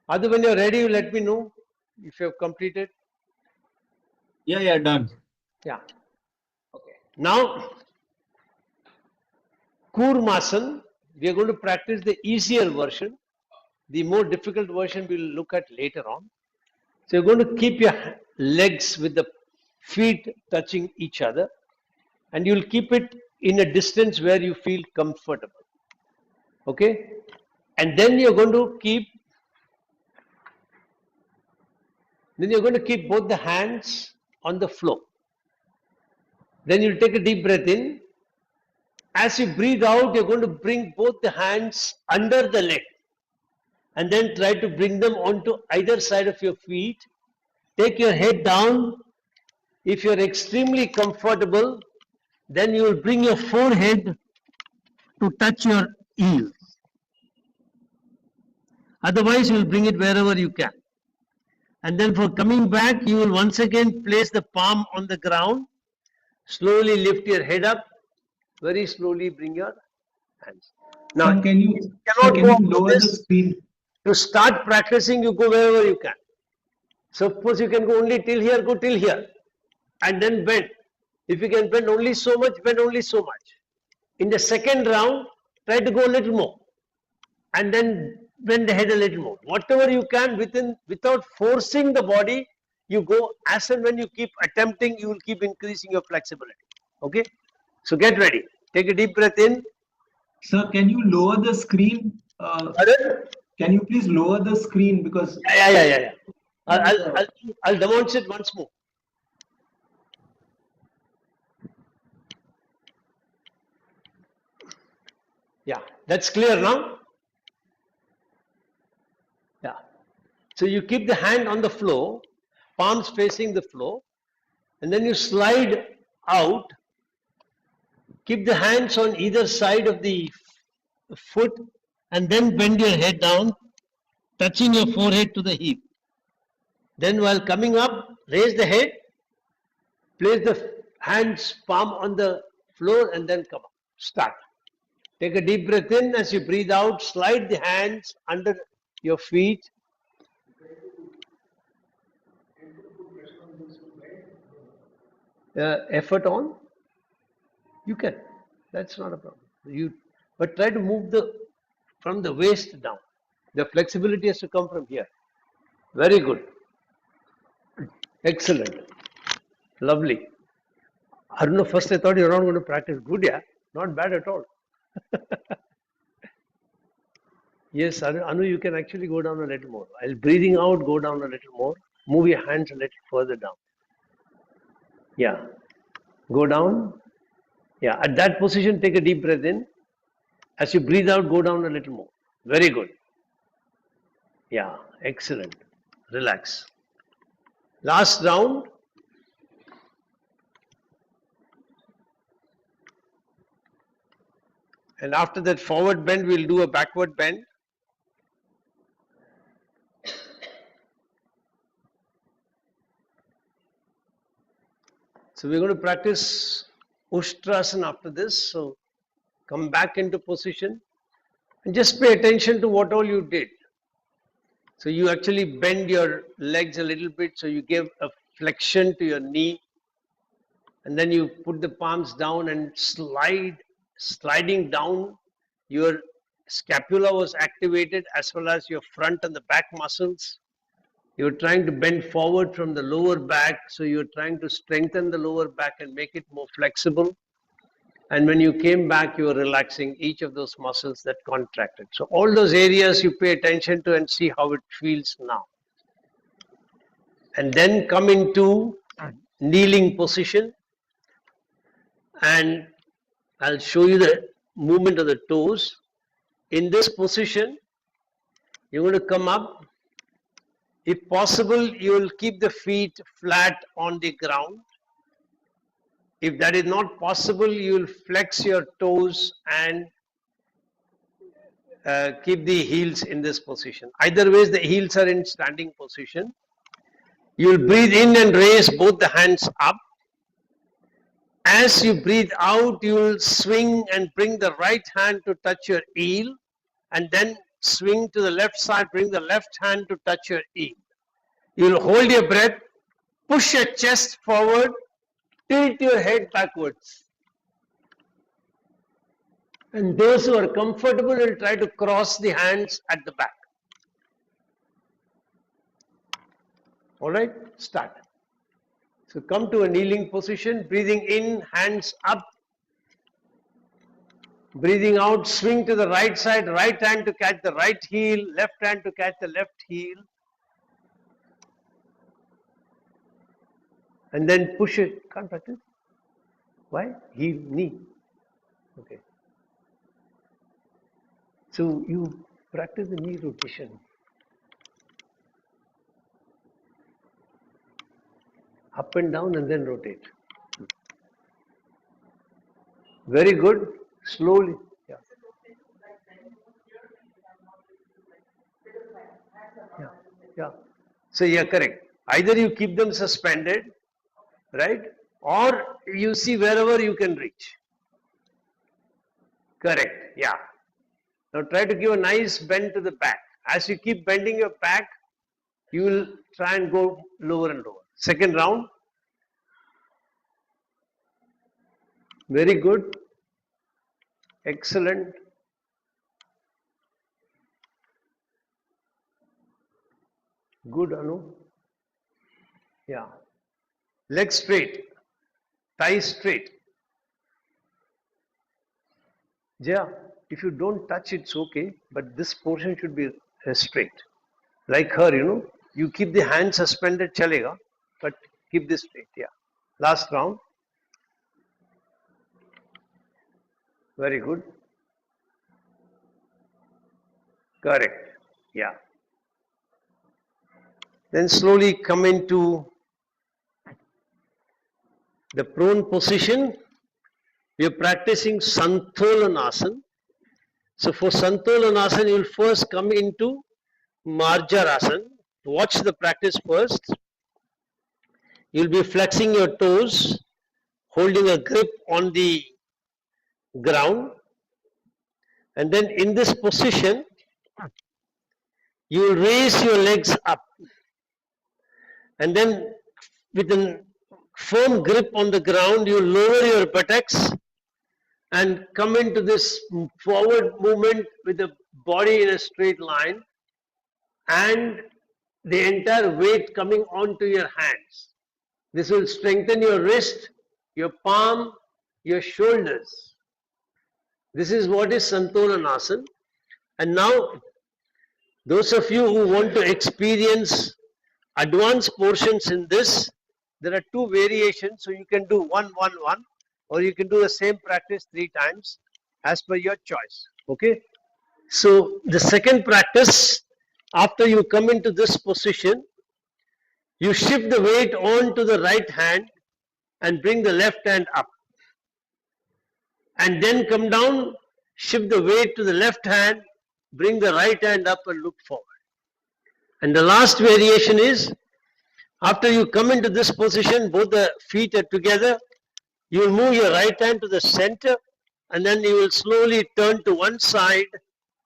Other when you're ready, you let me know if you have completed. Yeah, done. Yeah. Okay. Now, Kurmasan, we are going to practice the easier version. The more difficult version we'll look at later on. So you're going to keep your legs with the feet touching each other, and you'll keep it in a distance where you feel comfortable. Okay? And then you're going to keep both the hands on the floor. Then you'll take a deep breath in. As you breathe out, you're going to bring both the hands under the leg and then try to bring them onto either side of your feet. Take your head down. If you're extremely comfortable, then you will bring your forehead to touch your heel. Otherwise, you will bring it wherever you can. And then for coming back, you will once again place the palm on the ground. Slowly lift your head up. Very slowly bring your hands. Now, Sir, can you cannot go up to lower the this. screen? To start practicing, you go wherever you can. Suppose you can go only till here, go till here. And then bend. If you can bend only so much, bend only so much. In the second round, try to go a little more. And then bend the head a little more. Whatever you can without forcing the body, you go as and when you keep attempting, you will keep increasing your flexibility. Okay? So get ready. Take a deep breath in. Sir, can you lower the screen? Pardon? Can you please lower the screen because Yeah. I'll demonstrate once more. Yeah, that's clear now. Yeah. So you keep the hand on the floor, palms facing the floor, and then you slide out. Keep the hands on either side of the foot, and then bend your head down, touching your forehead to the hip. Then while coming up, raise the head, place the hands palm on the floor, and then come up. Start. Take a deep breath in. As you breathe out, slide the hands under your feet. Effort on? You can. That's not a problem. But try to move from the waist down. The flexibility has to come from here. Very good. Excellent. Lovely. I don't know, first I thought you were not going to practice. Good, yeah. Not bad at all. Yes, Anu, you can actually go down a little more. While breathing out, go down a little more. Move your hands a little further down. Yeah. Go down. Yeah. At that position, take a deep breath in. As you breathe out, go down a little more. Very good. Yeah. Excellent. Relax. Last round. And after that forward bend, we'll do a backward bend. So we're going to practice Ustrasana after this. So come back into position and just pay attention to what all you did. So you actually bend your legs a little bit, so you give a flexion to your knee, and then you put the palms down and sliding down, your scapula was activated as well as your front and the back muscles. You're trying to bend forward from the lower back, so you're trying to strengthen the lower back and make it more flexible. And when you came back, you were relaxing each of those muscles that contracted. So all those areas you pay attention to and see how it feels now. And then come into kneeling position. And I'll show you the movement of the toes. In this position, you're going to come up. If possible, you will keep the feet flat on the ground. If that is not possible, you will flex your toes and keep the heels in this position. Either ways, the heels are in standing position. You will breathe in and raise both the hands up. As you breathe out, you will swing and bring the right hand to touch your heel, and then swing to the left side, bring the left hand to touch your heel. You will hold your breath, push your chest forward, tilt your head backwards. And those who are comfortable will try to cross the hands at the back. All right, start. So come to a kneeling position, breathing in, hands up. Breathing out, swing to the right side, right hand to catch the right heel, left hand to catch the left heel. And then push it. Can't practice. Why? Heel, knee. Okay. So you practice the knee rotation. Up and down and then rotate. Very good. Slowly. Yeah. Yeah. Yeah. So yeah, correct. Either you keep them suspended, right? Or you see wherever you can reach. Correct. Yeah. Now try to give a nice bend to the back. As you keep bending your back, you will try and go lower and lower. Second round. Very good. Excellent. Good, Anu. Yeah. Legs straight. Thighs straight. Jaya, if you don't touch, it's okay, but this portion should be straight. Like her, you keep the hand suspended, chalega, but keep this straight. Yeah. Last round. Very good. Correct. Yeah. Then slowly come into the prone position. We are practicing Santolanasana. So for Santolanasana, you will first come into Marjarasana. Watch the practice first. You will be flexing your toes, holding a grip on the ground. And then in this position, you will raise your legs up. And then with a firm grip on the ground, you lower your buttocks and come into this forward movement with the body in a straight line and the entire weight coming onto your hands. This will strengthen your wrist, your palm, your shoulders. This is what is Santolanasana. And now, those of you who want to experience advanced portions in this, there are two variations. So you can do 1, 1, 1, or you can do the same practice 3 times as per your choice. Okay. So the second practice, after you come into this position, you shift the weight onto the right hand and bring the left hand up. And then come down, shift the weight to the left hand, bring the right hand up and look forward. And the last variation is, after you come into this position, both the feet are together, you will move your right hand to the center and then you will slowly turn to one side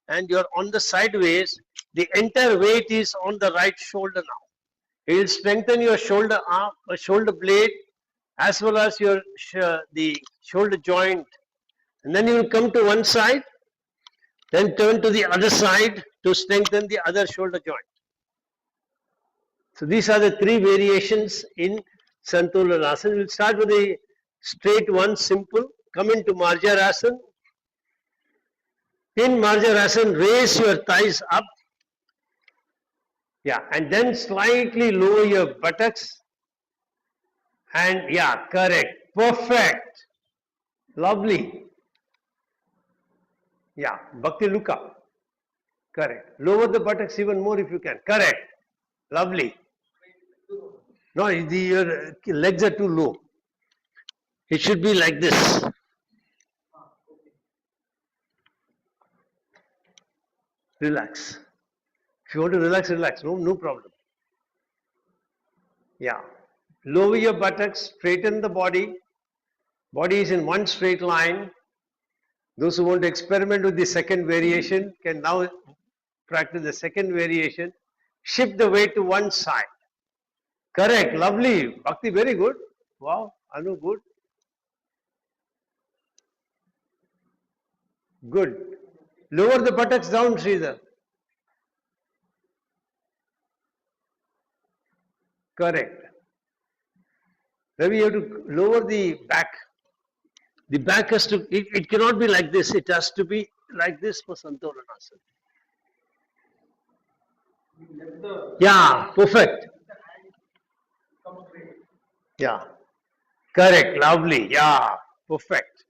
and you're on the sideways. The entire weight is on the right shoulder now. It will strengthen your shoulder arm, shoulder blade, as well as your the shoulder joint. And then you will come to one side, then turn to the other side to strengthen the other shoulder joint. So these are the 3 variations in Santolanasana. We'll start with the straight one, simple. Come into Marjarasana. In Marjarasana, raise your thighs up. Yeah, and then slightly lower your buttocks. And yeah, correct. Perfect. Lovely. Yeah, Bhakti Luka. Correct. Lower the buttocks even more if you can. Correct. Lovely. No, your legs are too low. It should be like this. Relax. If you want to relax, relax. No problem. Yeah. Lower your buttocks, straighten the body. Body is in one straight line. Those who want to experiment with the second variation can now practice the second variation. Shift the weight to one side. Correct. Lovely. Bhakti, very good. Wow. Anu, good. Good. Lower the buttocks down, Sridhar. Correct. Maybe you have to lower the back. The back has to, it cannot be like this. It has to be like this for Santolanasana. Yeah, perfect. Yeah, correct, lovely. Yeah, perfect.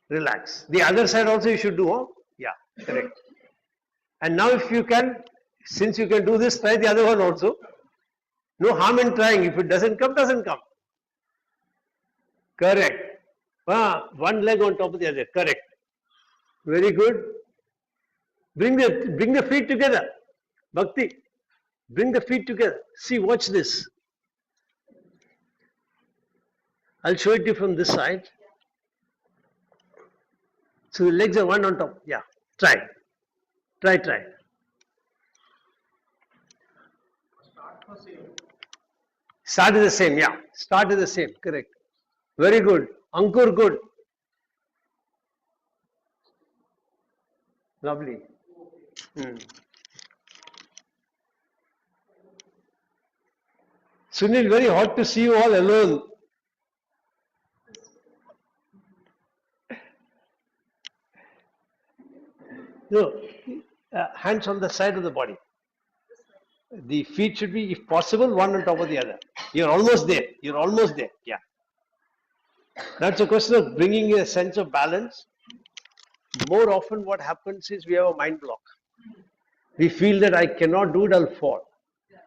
Relax. The other side also you should do. Oh? Yeah, correct. And now if you can, since you can do this, try the other one also. No harm in trying. If it doesn't come, doesn't come. Correct. One leg on top of the other. Correct. Very good. Bring the feet together. Bhakti. Bring the feet together. See, watch this. I'll show it to you from this side. So the legs are one on top. Yeah. Try. Try. Start is the same. Yeah. Start is the same. Correct. Very good. Ankur, good. Lovely. Sunil, very hot to see you all alone. No, hands on the side of the body. The feet should be, if possible, one on top of the other. You're almost there. Yeah. That's a question of bringing a sense of balance. More often what happens is we have a mind block. We feel that I cannot do it, I'll fall.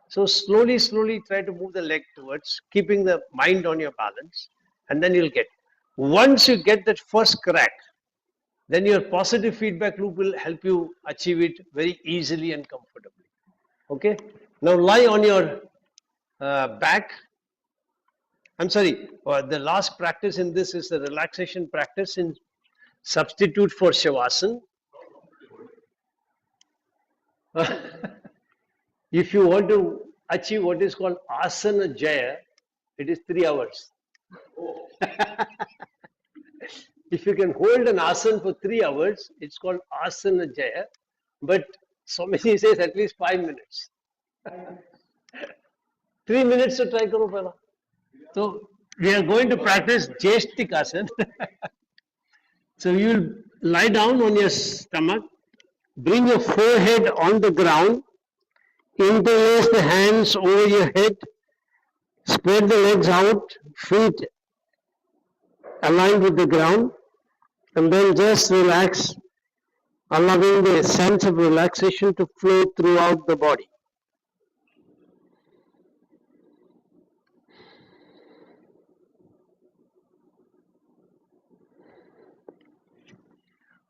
So slowly try to move the leg towards, keeping the mind on your balance, and then you'll get. Once you get that first crack, then your positive feedback loop will help you achieve it very easily and comfortably. Okay? Now lie on your back. I'm sorry, the last practice in this is the relaxation practice in substitute for Shavasana. If you want to achieve what is called Asana Jaya, it is 3 hours. If you can hold an asana for 3 hours, it's called Asana Jaya. But Swamiji says at least 5 minutes. 3 minutes to try karo pehla. So we are going to practice Jeshtik Asana. So you will lie down on your stomach, bring your forehead on the ground, interlace the hands over your head, spread the legs out, feet aligned with the ground, and then just relax, allowing the sense of relaxation to flow throughout the body.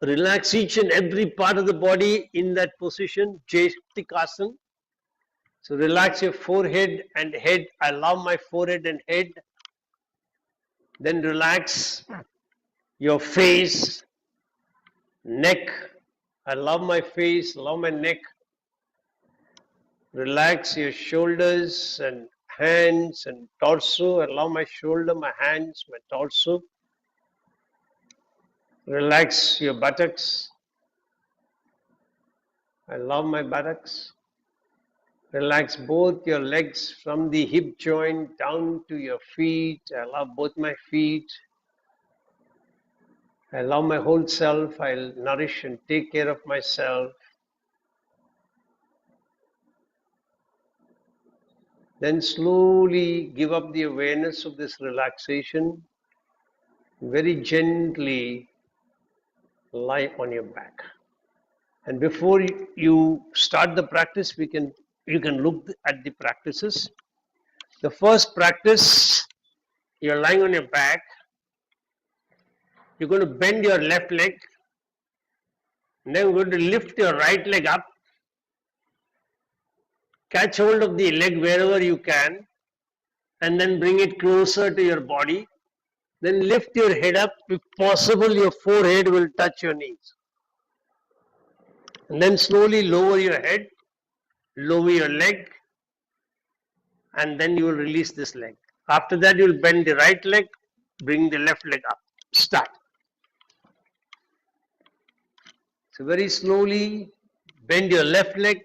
Relax each and every part of the body in that position, Jeshtikasana. So relax your forehead and head. I allow my forehead and head. Then relax your face, neck. I love my face, allow my neck. Relax your shoulders and hands and torso. Allow my shoulder, my hands, my torso. Relax your buttocks. I love my buttocks. Relax both your legs from the hip joint down to your feet. I love both my feet. I love my whole self. I'll nourish and take care of myself. Then slowly give up the awareness of this relaxation. Very gently lie on your back. And before you start the practice, you can look at the practices. The first practice, you're lying on your back. You're going to bend your left leg. And then you're going to lift your right leg up. Catch hold of the leg wherever you can. And then bring it closer to your body. Then lift your head up. If possible, your forehead will touch your knees. And then slowly lower your head. Lower your leg. And then you will release this leg. After that, you will bend the right leg. Bring the left leg up. Start. So very slowly bend your left leg.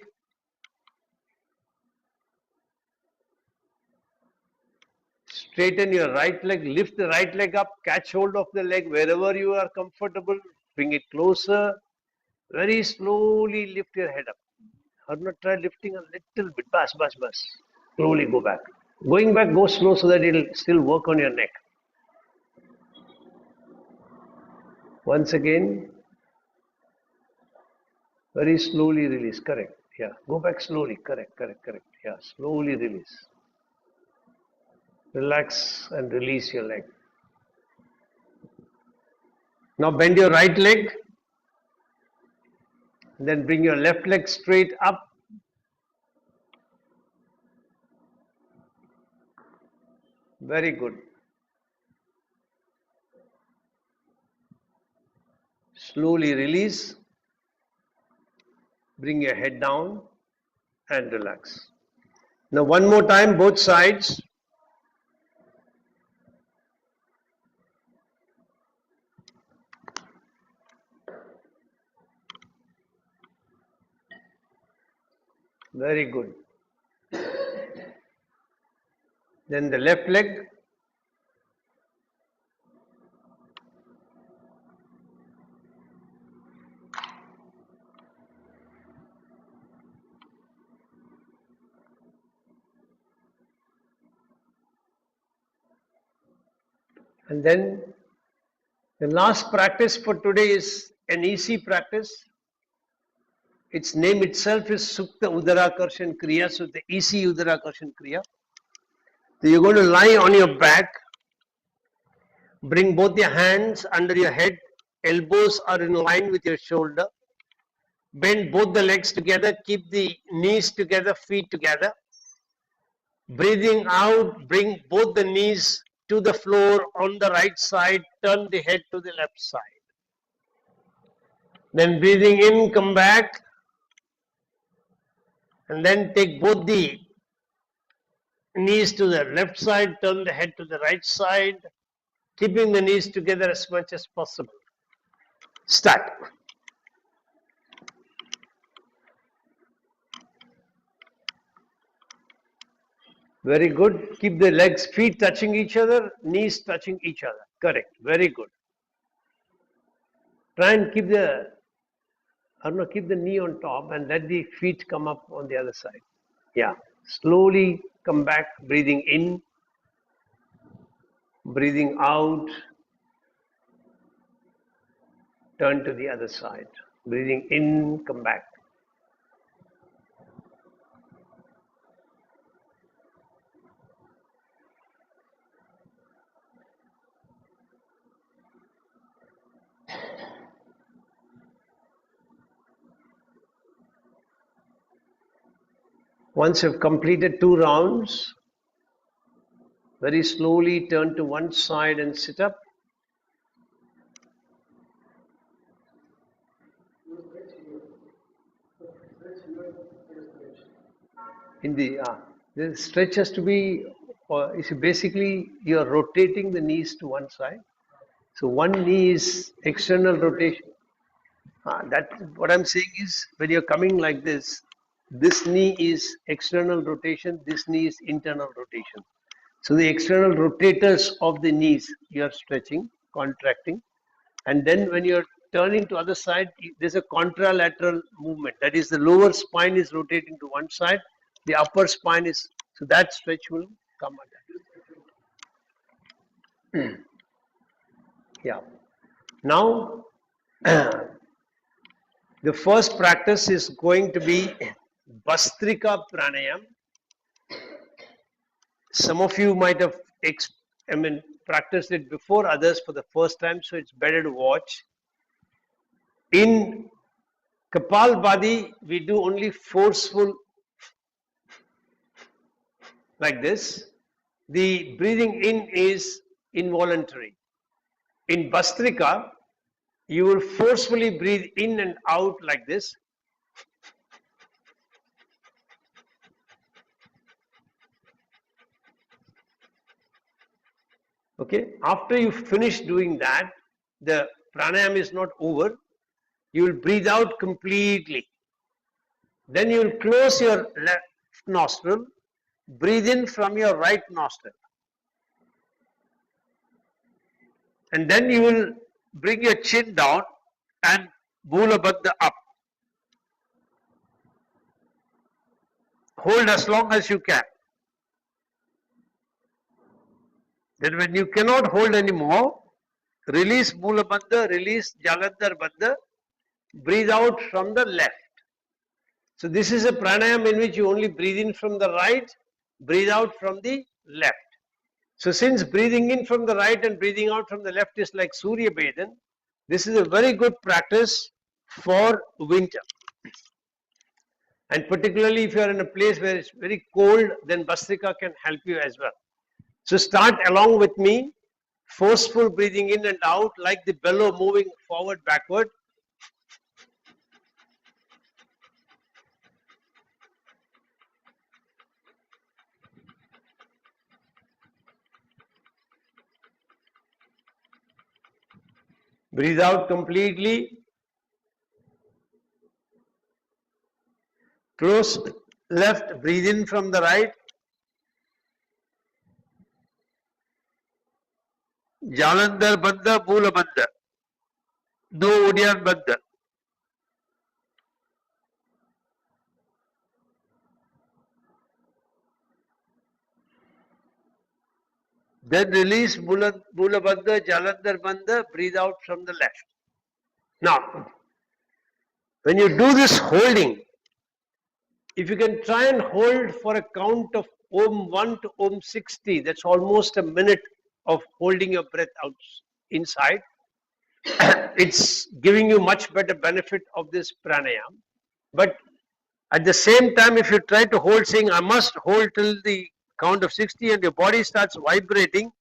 Straighten your right leg, lift the right leg up, catch hold of the leg wherever you are comfortable, bring it closer. Very slowly lift your head up. Or not try lifting a little bit. Bas. Slowly go back. Going back, go slow so that it'll still work on your neck. Once again, very slowly release. Correct. Yeah. Go back slowly. Correct. Yeah. Slowly release. Relax and release your leg. Now bend your right leg. Then bring your left leg straight up. Very good. Slowly release. Bring your head down and relax. Now one more time, both sides. Very good. Then the left leg. And then the last practice for today is an easy practice. Its name itself is Sukta Udarakarshan Kriya, so the easy Udarakarshan Kriya. So you're going to lie on your back, bring both your hands under your head, elbows are in line with your shoulder, bend both the legs together, keep the knees together, feet together. Breathing out, bring both the knees to the floor on the right side, turn the head to the left side. Then breathing in, come back, and then take both the knees to the left side, turn the head to the right side, keeping the knees together as much as possible. Start. Very good. Keep the legs, feet touching each other, knees touching each other. Correct. Very good. Try and keep the knee on top and let the feet come up on the other side. Yeah. Slowly come back, breathing in, breathing out. Turn to the other side. Breathing in, come back. Once you've completed 2 rounds, very slowly turn to one side and sit up. In the stretch has to be, basically you're rotating the knees to one side. So one knee is external rotation. That what I'm saying is when you're coming like this knee is external rotation, this knee is internal rotation. So the external rotators of the knees you are stretching, contracting, and then when you're turning to other side, there's a contralateral movement. That is, the lower spine is rotating to one side, the upper spine is, so that stretch will come under. Yeah. Now, the first practice is going to be Bastrika Pranayam. Some of you might have practiced it before, others for the first time, so it's better to watch. In Kapalbhati, we do only forceful like this. The breathing in is involuntary. In Bastrika, you will forcefully breathe in and out like this. Okay, after you finish doing that, the pranayam is not over. You will breathe out completely. Then you will close your left nostril, breathe in from your right nostril. And then you will bring your chin down and Mula Bandha up. Hold as long as you can. Then when you cannot hold anymore, release Mula Bandha, release Jalandhar Bandha, breathe out from the left. So this is a pranayam in which you only breathe in from the right, breathe out from the left. So since breathing in from the right and breathing out from the left is like Surya Bedan, this is a very good practice for winter. And particularly if you are in a place where it's very cold, then Bastrika can help you as well. So start along with me, forceful breathing in and out like the bellow moving forward, backward. Breathe out completely. Close left, breathe in from the right. Jalandhar Bandha, Mula Bandha. No Udyan Bandha. Then release Mula Bandha, Jalandhar Bandha, breathe out from the left. Now, when you do this holding, if you can try and hold for a count of Om 1 to Om 60, that's almost a minute of holding your breath out inside. It's giving you much better benefit of this pranayam. But at the same time, if you try to hold, saying I must hold till the count of 60 and your body starts vibrating,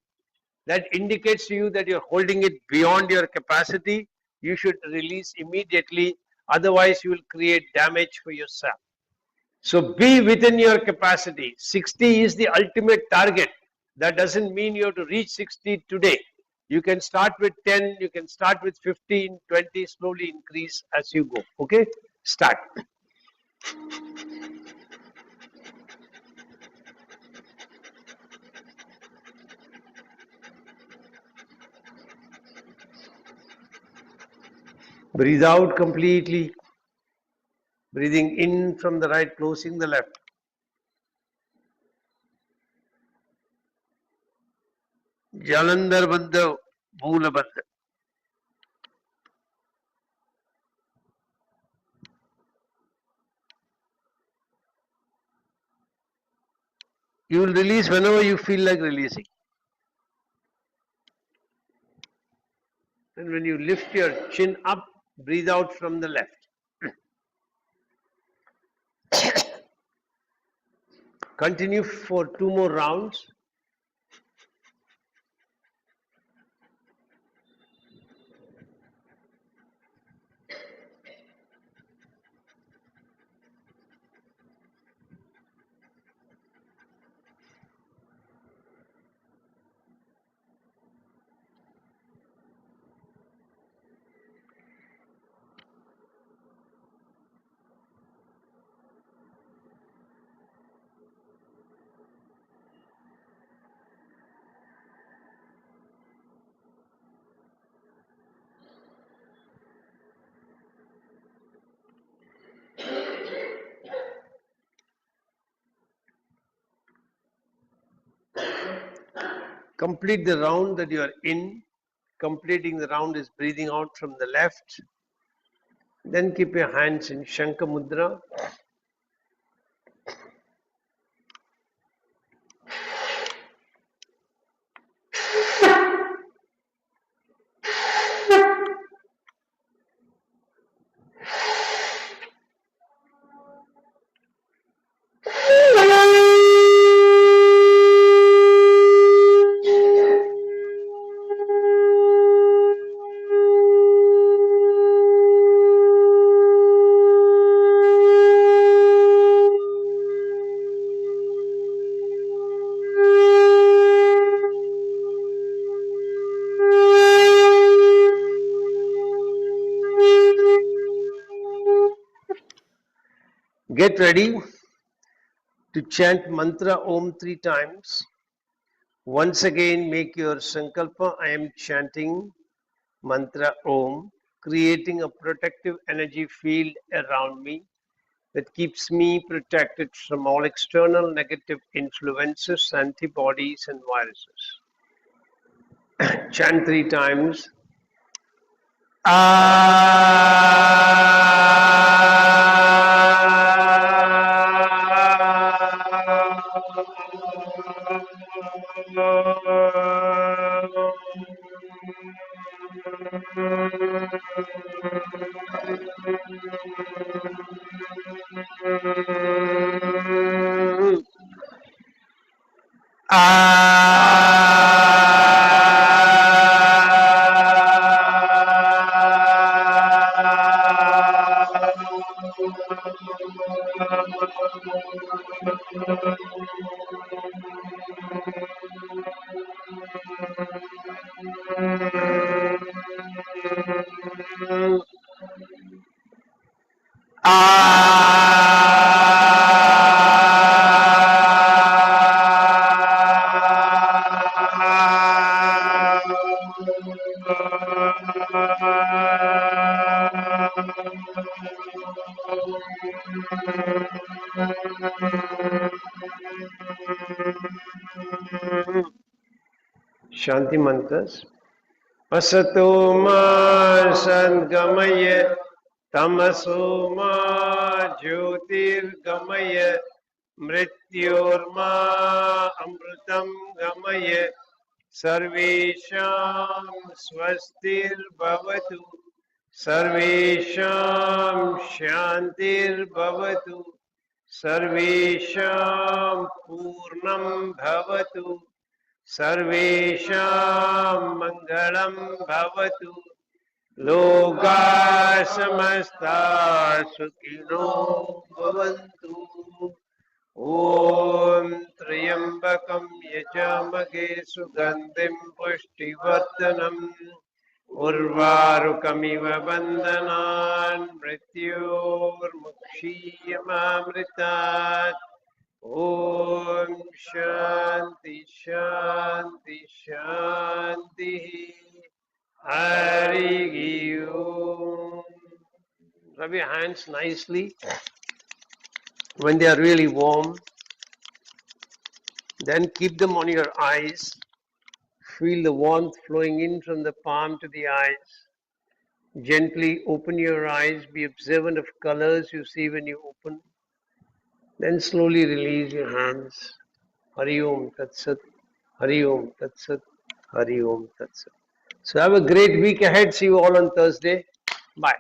that indicates to you that you're holding it beyond your capacity. You should release immediately, otherwise you will create damage for yourself. So be within your capacity. 60 is the ultimate target. That doesn't mean you have to reach 60 today. You can start with 10, you can start with 15, 20, slowly increase as you go. Okay? Start. Breathe out completely. Breathing in from the right, closing the left. Jalandhar Bandha, Mula Bandha. You will release whenever you feel like releasing. And when you lift your chin up, breathe out from the left. Continue for 2 more rounds. Complete the round that you are in. Completing the round is breathing out from the left. Then keep your hands in Shankha Mudra. Get ready to chant mantra Om 3 times. Once again, make your sankalpa. I am chanting mantra Om, creating a protective energy field around me that keeps me protected from all external negative influences, antibodies, and viruses. Chant 3 times. Shanti mantras. Asato ma sadgamaya, tamaso ma jyotirgamaya, mrityorma amrutam gamaya, sarvesham swastir bhavatu, sarvesham shantir bhavatu, sarvesham purnam bhavatu, सर्वेषां मङ्गलं भवतु लोका समस्ता सुखिनो भवन्तु ॐ त्र्यम्बकं यजामहे सुगन्धिं पुष्टिवर्धनम् उर्वारुकमिव बन्धनान् मृत्योर्मुक्षीयमामृतात् Om Shanti Shanti Shanti Hari Om. Rub your hands nicely when they are really warm. Then keep them on your eyes. Feel the warmth flowing in from the palm to the eyes. Gently open your eyes. Be observant of colors you see when you open. Then slowly release your hands. Hari Om Tat Sat. Hari Om Tat Sat. Hari Om Tat Sat. So have a great week ahead. See you all on Thursday. Bye.